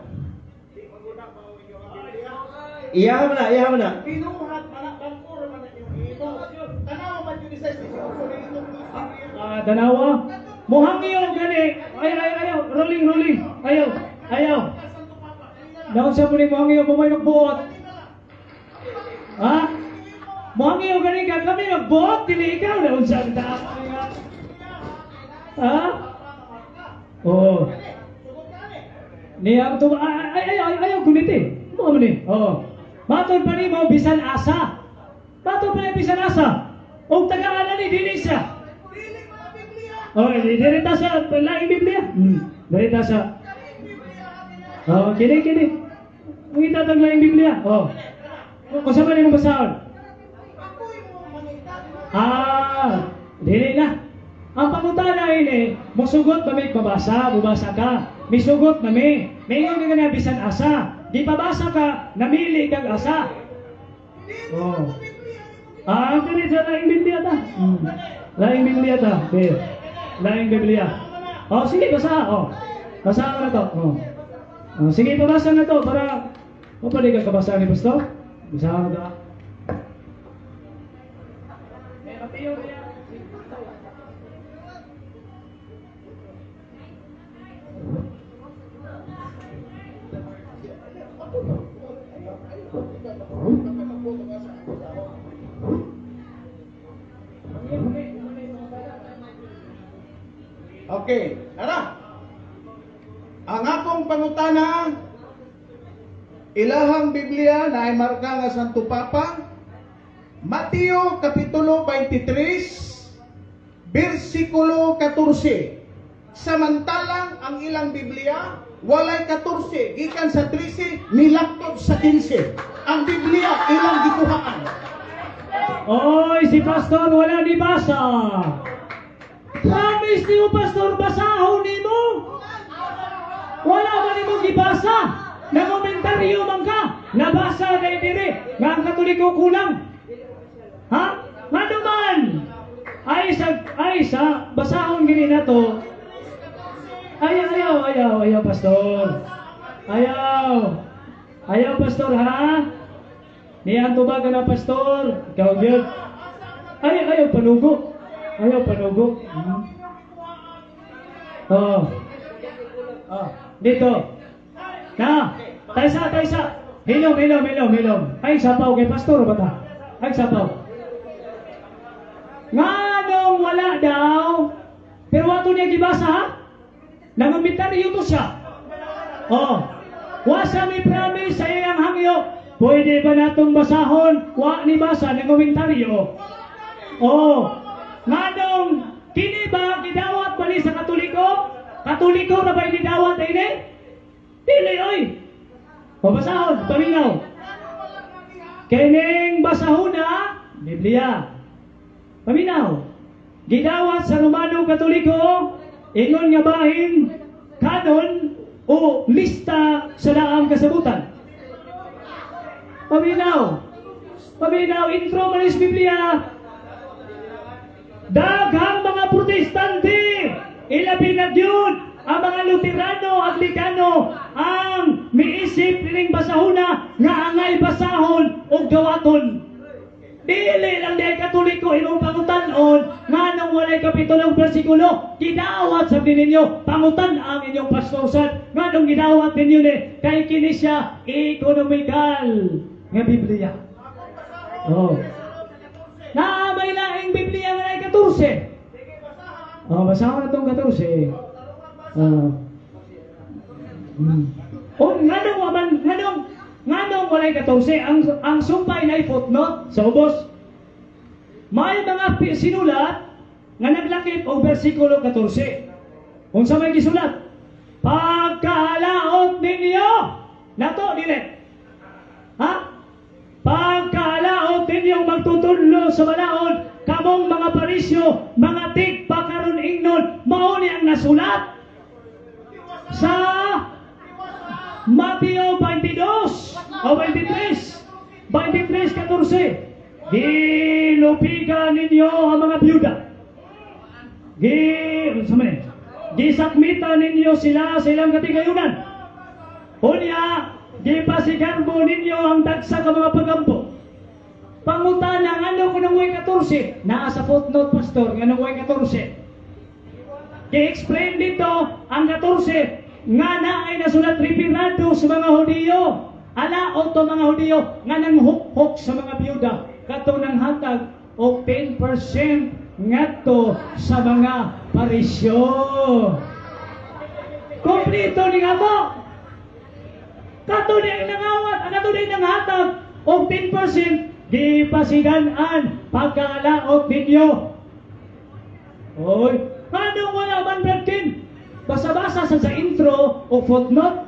Pinuhat man ang puro man yung ito. Tanaw man yun sa
Danawa. Muhangyo gani. Ayaw. Rolling. Ayaw. Naon sa muli muhangyo mo may magbuot. Ha? Muhangyo gani ka kami magbuot dili ikaw na unsa ta. Ha? Oh. Niya to ayaw gumiti. Mo ni. Oh. Matod pa ni mo bisan asa. Og tagaan ni dili siya. Oh, dirita sa laing Biblia. Dirita sa. Oh, kini. Mungkin tag laing Biblia. Oh. Kung sa man mo basahon? Dili na. Ang pangutana ini, musugot kami bubasa ka. Misugot nami. Mayon nga na bisan asa. Di pabasa ka, namili kag asa. Oh. Kini sa laing Biblia ta. Laing Biblia ta. Okay. Laing Biblia. Oh, sige, basa. Oh. Basa na to. Oh. Sige, pabasa na to para mapali ka kabasa ni Pastor. Basa na to.
Okay, tara. Ang akong pangutana, ilahang Biblia na ay marka nga Santo Papa, Mateo Kapitulo 23, versikulo 14. Samantalang ang ilang Biblia, walay 14, gikan sa 13, milaktot sa 15. Ang Biblia, ilang gikuhaan.
Oy, si Pastor wala ni basa. Promise ni mo, Pastor, basahon ni mo. Wala ba ni mo gibasa? Nag-komentaryo man ka. Nabasa kay diri. Nga ang Katoliko kulang. Ha? Nga naman. Ay sa basahon gini na to. Ayaw, Pastor. Ayaw, Pastor, ha? Niyan tubaga na, Pastor. Ikaw yun. Ayaw, panugo. Oh. Dito. Na. Taysa. Hilom. Ay, sapaw kay Pastor ba ta? Ay, sapaw. Nga nung wala daw. Pero wato niya gibasa, ha? Nangumitaryo to siya. Oh. Wasa mi promise sa iyang hangyo. Pwede ba natong basahon? Wa ni basa nangumitaryo. Oh. Nga nung kini ba gidawat bali sa Katoliko? Katoliko na ba gidawat ini? Dili oy. Pabasahon, paminaw. Kining basahuna, Biblia. Paminaw. Gidawat sa Romano Katoliko, ingon nga bahin, kanon o lista sa daang kasabutan. Paminaw, intro manis Biblia. Daghang mga ilabi na yun ang mga Luterano, Anglikano, ang miisip niling basahuna nga angay basahon o gawaton. Dili lang di Katoliko imong pangutanon nga nang walay kapitulong bersikulo gidawat sa ninyo pangutan ang inyong pastorsan nga nung gidawat ninyo ni kay kini siya ekonomikal nga Biblia. Oh. Na may laing Biblia nga ay 14. Oh, basahan na tong 14. Nganong walay 14 ang sumpay na footnote sa ubos. May mga sinulat nga naglakip og bersikulo 14. Unsa may gisulat? Pagkalaot ninyo nato dili. Ha? Pagkalaot ninyong magtutudlo sa balaod kamong mga parisyo, mga tigpakaron ingnon, mao ni ang nasulat sa Mateo 22 o 23:14. Gilupigan ninyo ang mga byuda. Gisakmitan ninyo sila sa ilang katigayunan. Unya, gipasigarbo ninyo ang dagsa ka mga pagampo. Pangutana, ano kung nanguhay 14? Naa sa footnote, pastor, nga nanguhay 14. I-explain dito ang 14 nga na ay nasulat ripirado sa mga Hudiyo. Ala o to mga Hudiyo nga nang hukok sa mga byuda kato nang hatag o 10% ngadto sa mga parisyo. Kompleto ni nga to. Kato ni ang nangawat, ang kato ni nang hatag o 10% di pasiganan pagkalaot ninyo. Oy, ano wala man Bradkin? Basa-basa sa intro o footnote.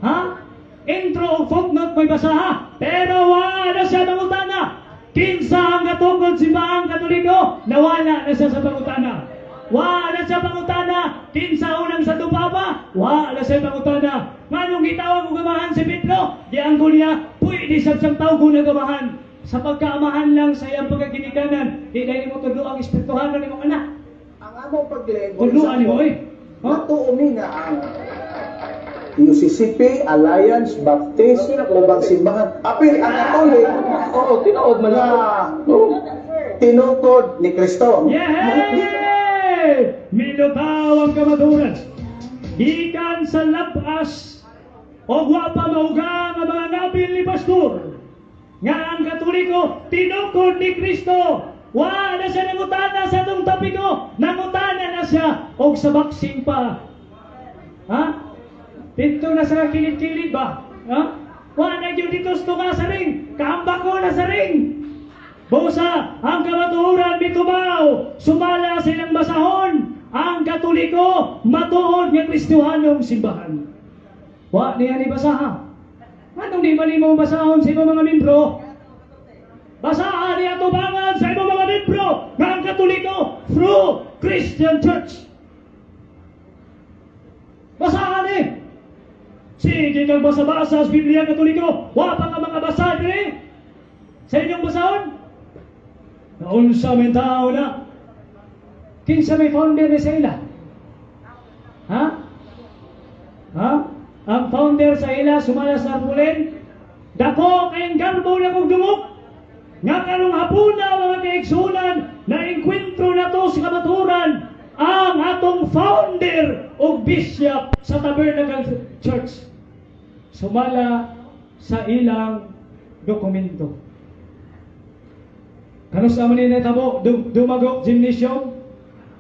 Ha? Intro o footnote may basa ha? Pero wala siya pangutana. Kinsa ang katungkol simbahang Katoliko, nawala na siya sa pangutana. Wala siya pangutana. Kinsa unang sa Tupaba, wala siya pangutana. Manong gitawag o gamahan si Pedro, di ang niya, pwede sa siyang tawag na gamahan. Sa pagkaamahan lang sa iyang pagkaginikanan, di dahil mo tulo ang espirituhan ng imong anak.
Ang among pag-lego
Tuloan mo eh.
matuumi nga ang UCCP, Alliance, Baptist, ubang simbahan. Apil ang Katolik, oo, tinood man na tinutod ni Kristo.
Yay! Minutaw ang kamaturan. Gikan sa labas o wapa mauga nga mga nabil ni pastor. Nga ang Katoliko, tinukod ni Kristo. Wa na siya nangutana sa itong topiko. Nangutana na siya og sa boxing pa. Ha? Dito na sa kilid-kilid ba? Ha? Wa na yun dito ka sa ring. Kaambak ko na sa ring. Busa, ang kamatuhuran mitubaw. Sumala silang basahon. Ang Katoliko, matuod ng Kristiyanong simbahan. Wa niya ni basaha. Anong di ba ni mo basahon sa ibang mga membro? Basahan niya tubangan sa ibang mga membro ng Katoliko through Christian Church. Basahan eh. Sige kang basa-basa sa Biblia Katoliko. Wa pa ka makabasa dire sa inyong basahon. Naunsa may tao na. Kinsa may founder ni sa ila? Ha? Ha? Ang founder sa ila, sumala sa Arpulen, dako kayong garbo na kong dumok. Nga karong hapuna mga kaigsunan na enkwentro na to sa kamaturan ang atong founder o bishop sa Tabernacle Church. Sumala sa ilang dokumento. Kanus naman ni Netabo, Dumago Gymnasium,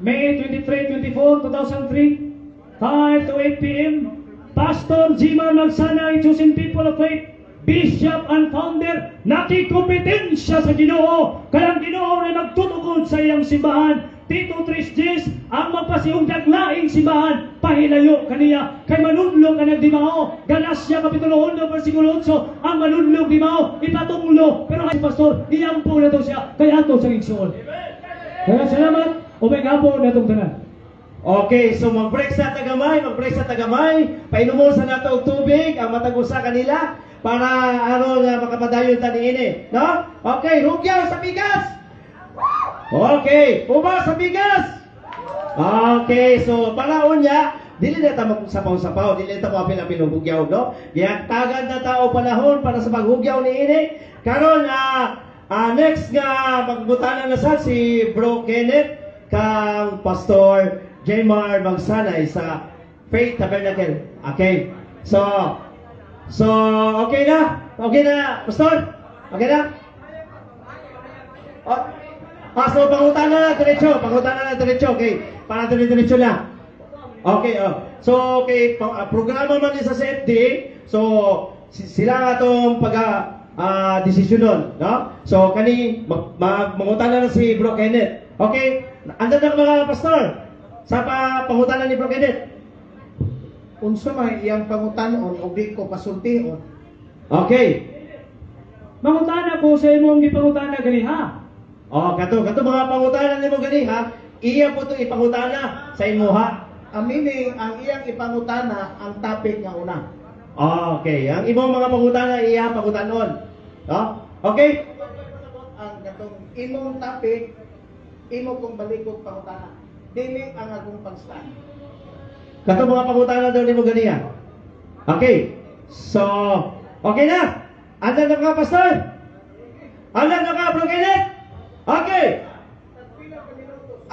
May 23, 24, 2003, 5 to 8 p.m. Pastor Jiman Magsanay, chosen people of faith, Bishop and founder, nakikompetensya sa Ginoo. Kaya ang Ginoo na nagtutugod sa iyang simbahan. Tito 3 ang magpasiugdag laing simbahan, pahilayo kaniya, kay manunlog ka nagdimao. Galasya Kapitulo 1, versikulo 8, ang manunlog dimao, ipatunglo. Pero ay pastor, iyampo na to siya, kaya to sa igsoon. Kaya salamat, o may gapo na itong tanan.
Okay, so mag-break sa tagamay, painumo sa nato og tubig, ang matag-usa kanila, para aron makapadayon ta niini, no? Okay, rugyaw sa bigas. Okay, uba sa bigas. Okay, so palaon niya, dili na ta magsapaw-sapaw, dili na ta mo apil hugyaw, no? Diya tagad na tao panahon para sa paghugyaw ni ini. Karon next nga magbutanan na sa si Bro Kenneth kang Pastor Jmar magsanay sa Faith Tabernacle. Okay. So okay na? Okay na, Pastor? Okay na? So pangutana na diretso, okay. Para diretso lang. Okay, so okay, programa man ni sa CFD, so sila nga tong desisyonon, no? So kani mangutana na si Bro Kenneth. Okay? Andan na mga pastor sa pangutana ni Bro Kenneth.
Unsa may iyang pangutanon o di ko pasultihon.
Okay.
Mangutana ko sa imong gipangutana gani ha.
Kato mga pangutana nimo gani ha. Iya po itong ipangutana sa imuha.
Meaning, ang iyang ipangutana ang topic nga una.
Okay, ang imong mga pangutana iya pangutanon. No? Okay?
Ang katong imong topic, imo kong balikog pangutana. Dili ang akong pagstand.
Kato mga pangutana daw nimo ganiya. Okay. So, okay na. Andan na ka, pastor? Andan na ka, Bro Kenneth? Okay.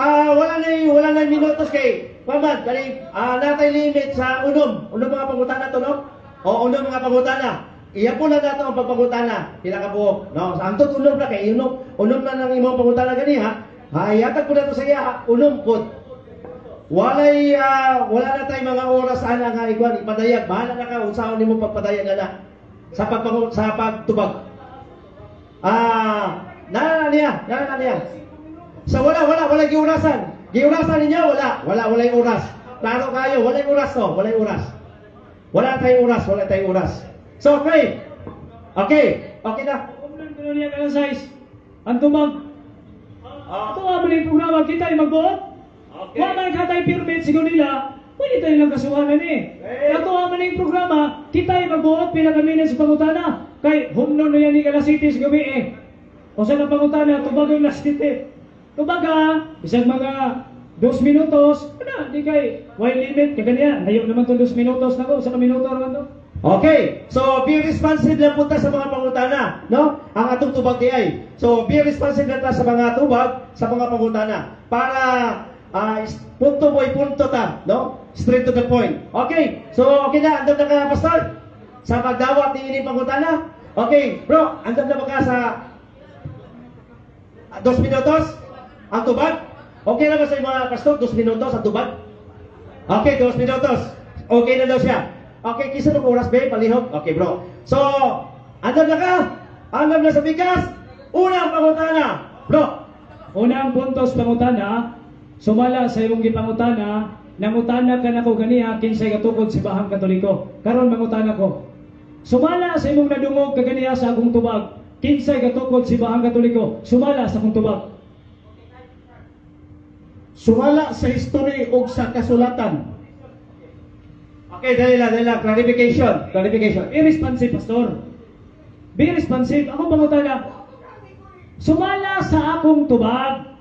Wala na minutos kay Pamad, kani natay limit sa unom mga pangutana to, no? O unom mga pangutana. Iya po na dato ang pagpangutana, pila ka buok, no? Sa antot unom na kay unom na nang imong pangutana gani ha. Hayatag ko na to sa iya, unom pod. Wala na tay mga oras ana nga igwan ipadayag, bahala na ka unsaon nimo pagpadayag ana sa pagtubag. Nana niya. So wala giurasan. Giurasan ninyo, wala oras. Klaro kayo, wala oras to, wala oras. Wala tayong oras. So, okay. Okay na.
Kumlan ko niya ka size. Ang tumag. Ito nga maling programa, kita ay magbuot.
Okay.
Wala ka tayo permit siguro nila, pwede tayo lang kasuhanan eh. Ito nga maling programa, kita ay magbuot, pinakaminan sa pangutana. Kay humnon na yan ni Kalasiti sa gabi eh. O sa pangutana, tubagang Lasiti. Kumbaga, isang mga 2 minutos, di kay why limit, kaganya, ayaw naman to 2 minutos na ko, sa minuto naman to.
Okay, so be responsive lang punta sa mga pangutana, no? Ang atong tubag di ay. So be responsive lang ta sa mga tubag, sa mga pangutana. Para punto boy punto ta, no? Straight to the point. Okay, so okay na, andun na ka, pastor? Sa pagdawat ni ini pangutana? Okay, bro, andun na ba ka sa 2 minutos? Ang tubag? Okay na ba sa mga pastor? 2 minutos ang tubag? Okay, 2 minutos. Okay na daw siya. Okay, kisa ng oras ba? Palihog? Okay, bro. So, andun na ka? Andun na sa bigas? Unang pangutana. Bro.
Unang puntos pangutana, sumala sa imong gipangutana, nangutana ka na ko ganiha, kinsay katukod si Bahang Katoliko. Karon mangutana ko. Sumala sa imong nadungog kaganiha sa akong tubag, kinsay katukod si Bahang Katoliko. Sumala sa akong tubag.
Sumala sa history o sa kasulatan.
Okay, dali lang. Clarification.
Be responsive, pastor. Be responsive. Ako pangutana. Sumala sa akong tubag.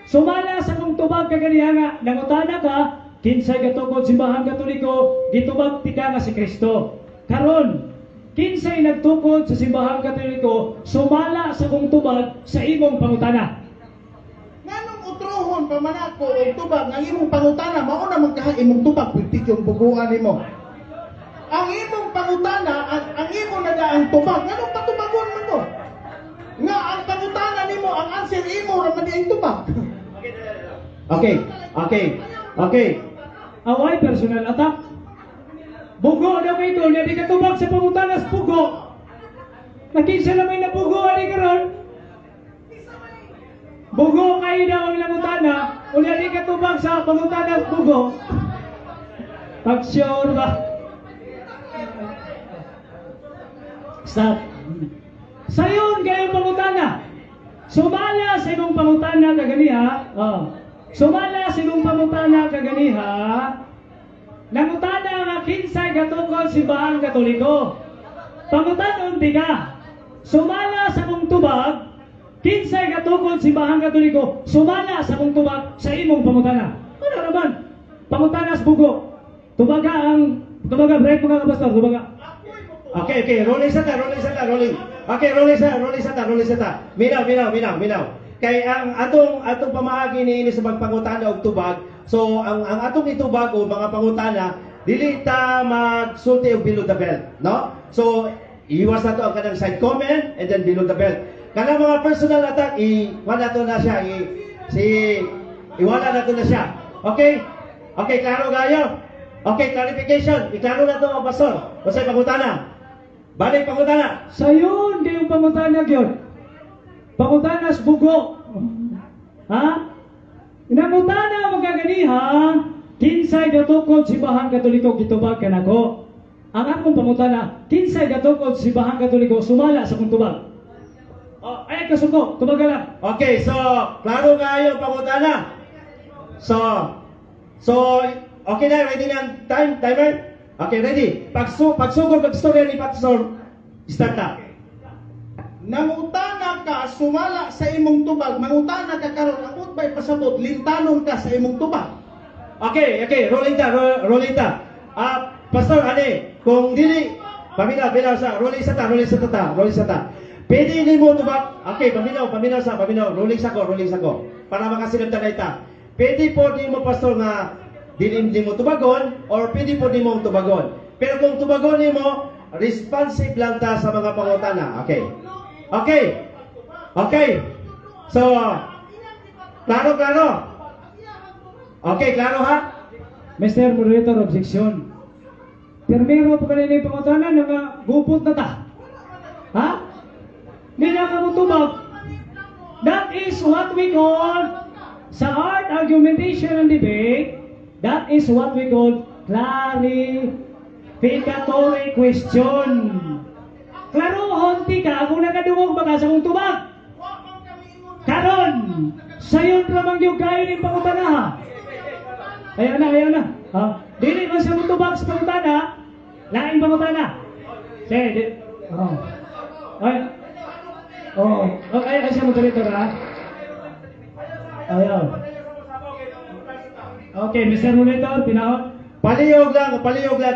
Sumala sa akong tubag kaganiha nga. Nangutana ka, kinsay katukod si Bahang Katoliko, gitubag tika nga si Kristo. Karon, kinsay nagtukod sa Simbahang Katoliko, sumala sa akong tubag sa imong pangutana.
Nganong utrohon pa man ako og tubag ng imong pangutana, mao na magkaha imong tubag pwede yung buguan nimo. Ang imong pangutana ang imo na ang tubag, nganong patubagon man ko? Nga ang pangutana nimo, ang answer imo ra man ang tubag.
Okay.
Away personal attack. Bugo daw kay ito, niya di katubag sa pangutanas bugo. Nakinsa na may nabugo ani karon. Bugo kayo daw ang nangutana, unya di katubag sa pangutanas bugo. Pag-sure ba? Stop. Sayon kayo pangutana. Sumala sa imong pangutana kaganiha. Sumala sa imong pangutana kaganiha. Nangutana nga kinsay katukod si Bahang Katoliko. Pangutanon di ka. Sumala sa mong tubag, kinsay katukod si Bahang Katoliko. Sumala sa mong tubag sa imong pangutana. Ano naman. Pangutanas bugo. Tubaga, break mga kapastor, tubaga.
Okay, rolling sa ta, rolling. Okay, rolling sa ta. Minaw. Kay ang atong pamaagi ni sa magpangutana og tubag. So ang atong itubag o mga pangutana dili ta magsulti og below the belt, no? So iwas na to ang kanang side comment and then below the belt. Kanang mga personal attack iwala na siya, iwala na to na siya. Okay? Okay, klaro kayo? Okay, clarification. Iklaro na to ang pastor. Kasi pangutana. Balik pangutana.
Sayon, di yung pangutana yun. Pangutanas bugo. Ha? Inangutana magaganiha, kinsay gatukod si Bahang Katoliko gitubag kanako. Ang akong pangutana, kinsay gatukod si Bahang Katoliko sumala sa kong tubag. Oh, ay kasuko, tubag ka lang.
Okay, so klaro kayo pangutana. So okay na, ready na ang timer? Okay, ready. Pagsugod magstorya ni Pastor, start na.
Nangutana ka, sumala sa imong tubag, mangutana ka karon, akot ba'y pasabot, lintanon ka sa imong tubag.
Okay, rolling ta. Pastor, kung dili, paminaw sa, rolling sa ta. Pwede ni mo tubag, okay, paminaw, rolling sa ko, para makasilap ta na ita. Pwede po di mo, Pastor, nga, dili mo tubagon, or pwede po di mo tubagon. Pero kung tubagon ni mo, responsive lang ta sa mga pangutana, Okay. So, klaro. Okay, klaro ha?
Mr. Moderator, objection. Permiro po kanina yung pangutanan na gupot na ta. Ha? Hindi na ka mo tubag. That is what we call, sa art, argumentation, and debate, that is what we call clarificatory question. Klarohon ti ka kung nakadungog baka sa kong tubag. Karon, sayon ramang yung kain yung pangutana ha. Ayaw na. Ha? Dili man sa mong tubag sa pangutana, laing pangutana. Sige, ay siya moderator ha. Ayaw. Okay, Mr. Moderator, pinahon.
Palihog lang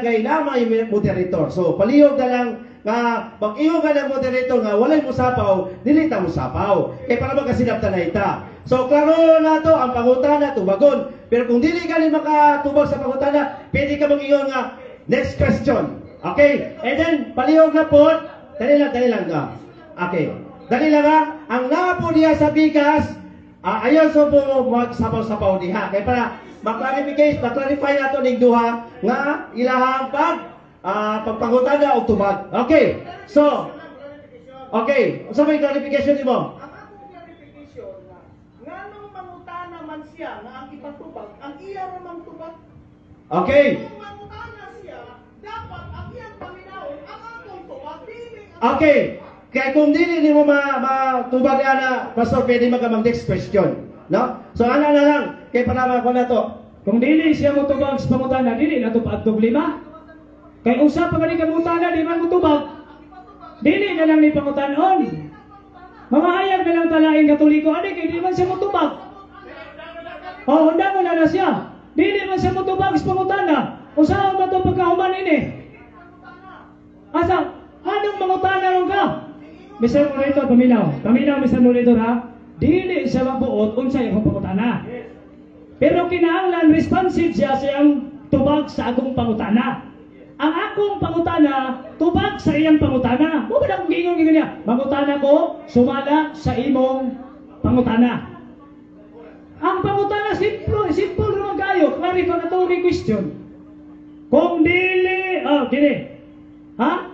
kay lamang yung moderator. So, palihog na lang nga mag-iyo ka ng moderator nga walay mo sapaw, dili ta mo sapaw. Kay para makasinabtan na ita. So, klaro na to ang pangutana tubagon. Pero kung dili ka ni makatubag sa pangutana, pwede ka mag-iyo nga next question. Okay? And then, palihog na po. Dali lang ka. Okay. Dali lang ha. Ang napo niya sa bigas, ayaw so po magsapaw-sapaw diha. Kaya para maklarify nato ning duha nga ilahang pagpangutana o tubag. Okay. So, okay. Sa may clarification mo?
Ang akong clarification nga nung mangutana man siya nga ang ipatubag, ang iya ramang tubag.
Okay.
Kung mangutana siya, dapat ang iyang paminawon ang akong tubag.
Okay. Kaya kung dili ni mo matubag na, Pastor, pwede mag next question. No? So, ano na lang. Kaya para ko na to.
Kung dili siya mo tubag sa pangutana, dili na ito paagtog lima. Kaya usap pa ka pangutana, di man mo tubag. Dili na lang ni pangutanon. Mamahayag na lang talaing Katoliko, kaya di man siya mo tubag. Hunda mo na siya. Dili man siya mo tubag sa pangutana. Usahan ba ito pagkahuman ini? Asa, anong mangutana ron ka? Mr. Moderator, paminaw, Mr. Moderator ha? Dili siya mabuot, unsay akong pangutana. Pero kinahanglan responsive siya sa iyang tubag sa akong pangutana. Ang akong pangutana, tubag sa iyang pangutana. Mo ba akong giingon niya? Pangutana ko, sumala sa imong pangutana. Ang pangutana, simple naman kayo. Clarificatory question. Kung dili, gini. Ha?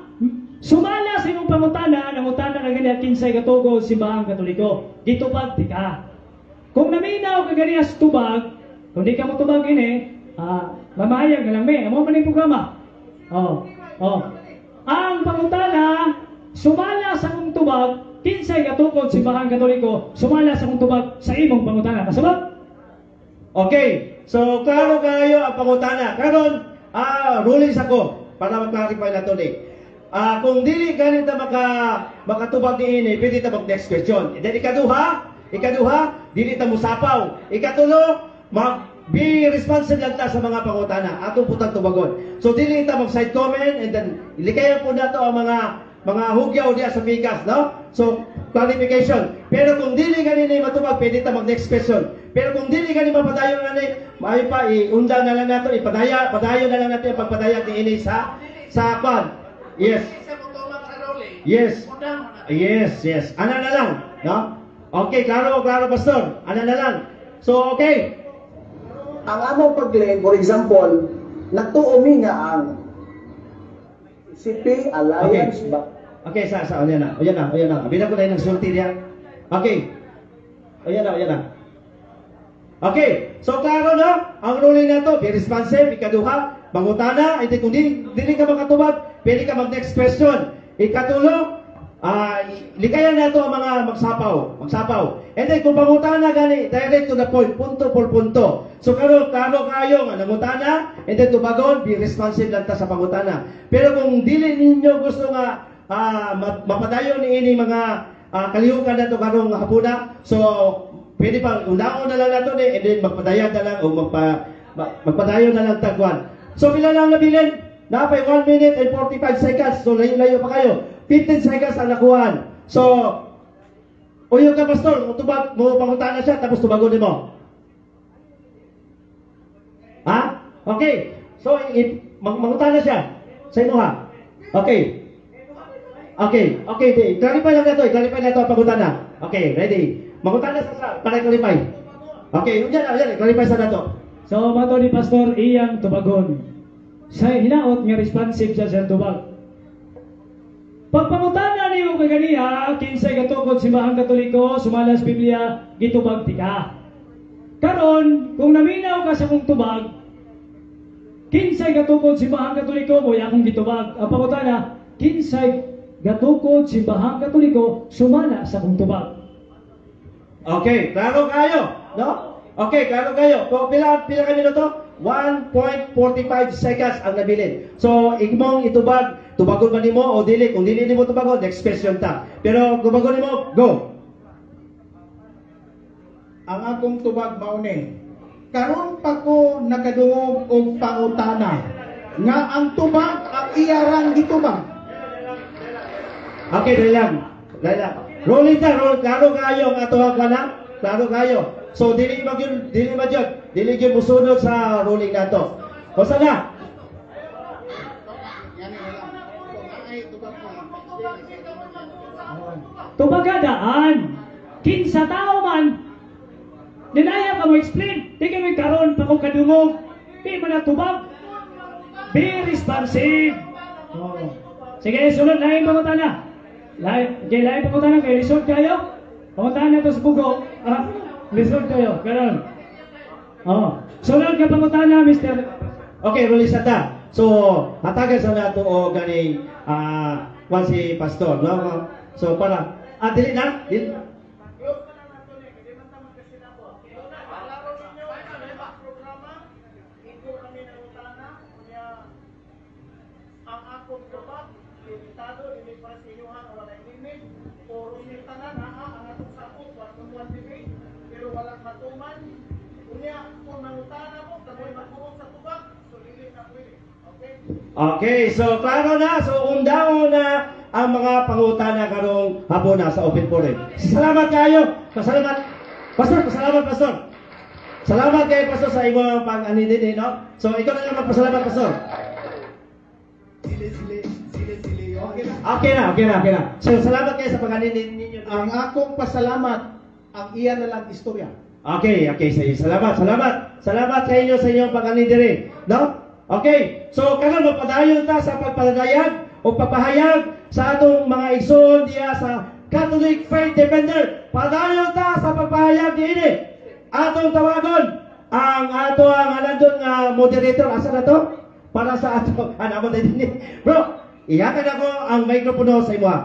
Sumala sa imong pangutana, nangutana na ganyan, kinsay katugo si Bahang Katoliko. Ditubag, di ka. Kung naminaw ka ganyan sa tubag, kung di ka mo tubag ini, mamayag na lang may, mo man yung programa. Ang pangutana, sumala sa kong tubag, kinsay katukod si Bahang Katoliko, sumala sa kong tubag sa imong pangutana. Kasabot?
Okay. So, klaro kayo ang pangutana. Karon, rulings ako para mag-clarify na to ni. Kung dili ganit na makatubag ni ini, pwede ta mag next question. And then ikaduha, dili ta musapaw. Ikatulo, be responsive lang ta sa mga pangutana atong putang tubagon. So dili ta mag side comment and then ilikayan po nato ang mga hugyaw diya sa pikas, no? So clarification. Pero kung dili gani matubag, pwede ta mag next question. Pero kung dili gani mapadayon na ni, maayo pa iundang na lang nato, padayon na lang natin ang pagpadayag ni ini sa kwan. Yes. Yes. Yes. Ana na lang, no? Okay, klaro pastor. Ana na lang. So okay.
Ang among pag-claim, for example, nagtuumi nga ang CP Alliance ba?
Okay, sa yan na. Bila ko na yung sulti diyan. Okay. Ayan na. Okay, so klaro na, ang ruling na to, be responsive, ikaduha, mangutana, hindi kung dili ka makatubag, pwede ka mag-next question. Ikatulo, likayan na to ang mga magsapaw. And then kung pangutana gani, direct to the point, punto por punto. So klaro kayo nga nangutana, and then tubagon, be responsive lang ta sa pangutana. Pero kung dili ninyo gusto nga mapadayon ni ini mga kalihukan na to karong hapuna, so pwede pang undaon na lang nato ni, and then magpadayon na lang o magpadayon na lang tagwan. So pila lang nabilin? Napay 1 minute and 45 seconds. So layo pa kayo. 15 seconds ang nakuhaan. So uyo ka pastor, tubag mo pangutana siya tapos tubagon nimo. Ha? Okay. So mangutana siya. Sa imo ha. Okay. Clarify lang nato ang pangutana. Okay, ready. Mangutana sa para clarify. Okay, yun clarify sa nato.
So mato ni pastor iyang tubagon. Sa hinaot nga responsive sa tubag. Pagpangutana niyo kay ganiya, kinsay katukod simbahan Katoliko, sumalas Biblia, gitubag tika. Karon, kung naminaw ka sa kong tubag, kinsay katukod simbahan Katoliko, mo akong gitubag. Ang pangutana, kinsay gatukod simbahan Katoliko, sumala sa kong tubag.
Okay, klaro kayo, no? Okay, klaro kayo. So, pila ka minuto? 1.45 seconds ang nabilin. So, imong itubag, tubagon ba nimo o dili? Kung dili nimo tubagon, next question ta. Pero tubagon nimo, go.
Ang akong tubag mauni. Karon pa ko nakadungog og pangutana nga ang tubag ang iyarang gitubag.
Okay, dali lang. Rolling ta, klaro kayo ang atuhang kana. Klaro kayo. So dili gyud musunod sa ruling nato. O sana?
Tubagadaan. Kinsa tao man. Dinaya ka mo explain. Di kami karon pa ko kadungog. Di man natubag. Be responsive. Oh. Sige, sunod lain pangutana. Lain pangutana kay resort kayo. Pangutana to sa bugo. Resort kayo. Karon. Oh. Sunod ka pangutana, Mr.
Okay, release ta. So, hatagan sa nato o ganing kwan si pastor, no? So para dili na. Okay, so klaro na. So undaon na ang mga pangutana karong hapon na sa open forum. Salamat kayo. Pasalamat. Pastor. Salamat kayo, pastor, sa imong pag-anidin, no? So ikaw na lang magpasalamat, pastor. Okay na. So salamat kayo sa pag-anidin ninyo.
Ang akong pasalamat ang iya na lang istorya.
Okay, salamat. Salamat kayo sa inyong pag-anidin, no? Okay, so karon magpadayon ta sa pagpadayag o pagpahayag sa atong mga igsoon diya sa Catholic Faith Defender. Padayon ta sa pagpahayag diini. Atong tawagon ang ato ang nandun nga moderator. Asa na to? Para sa ato. Ano mo din? Bro, iyakan ako ang mikropono sa imo.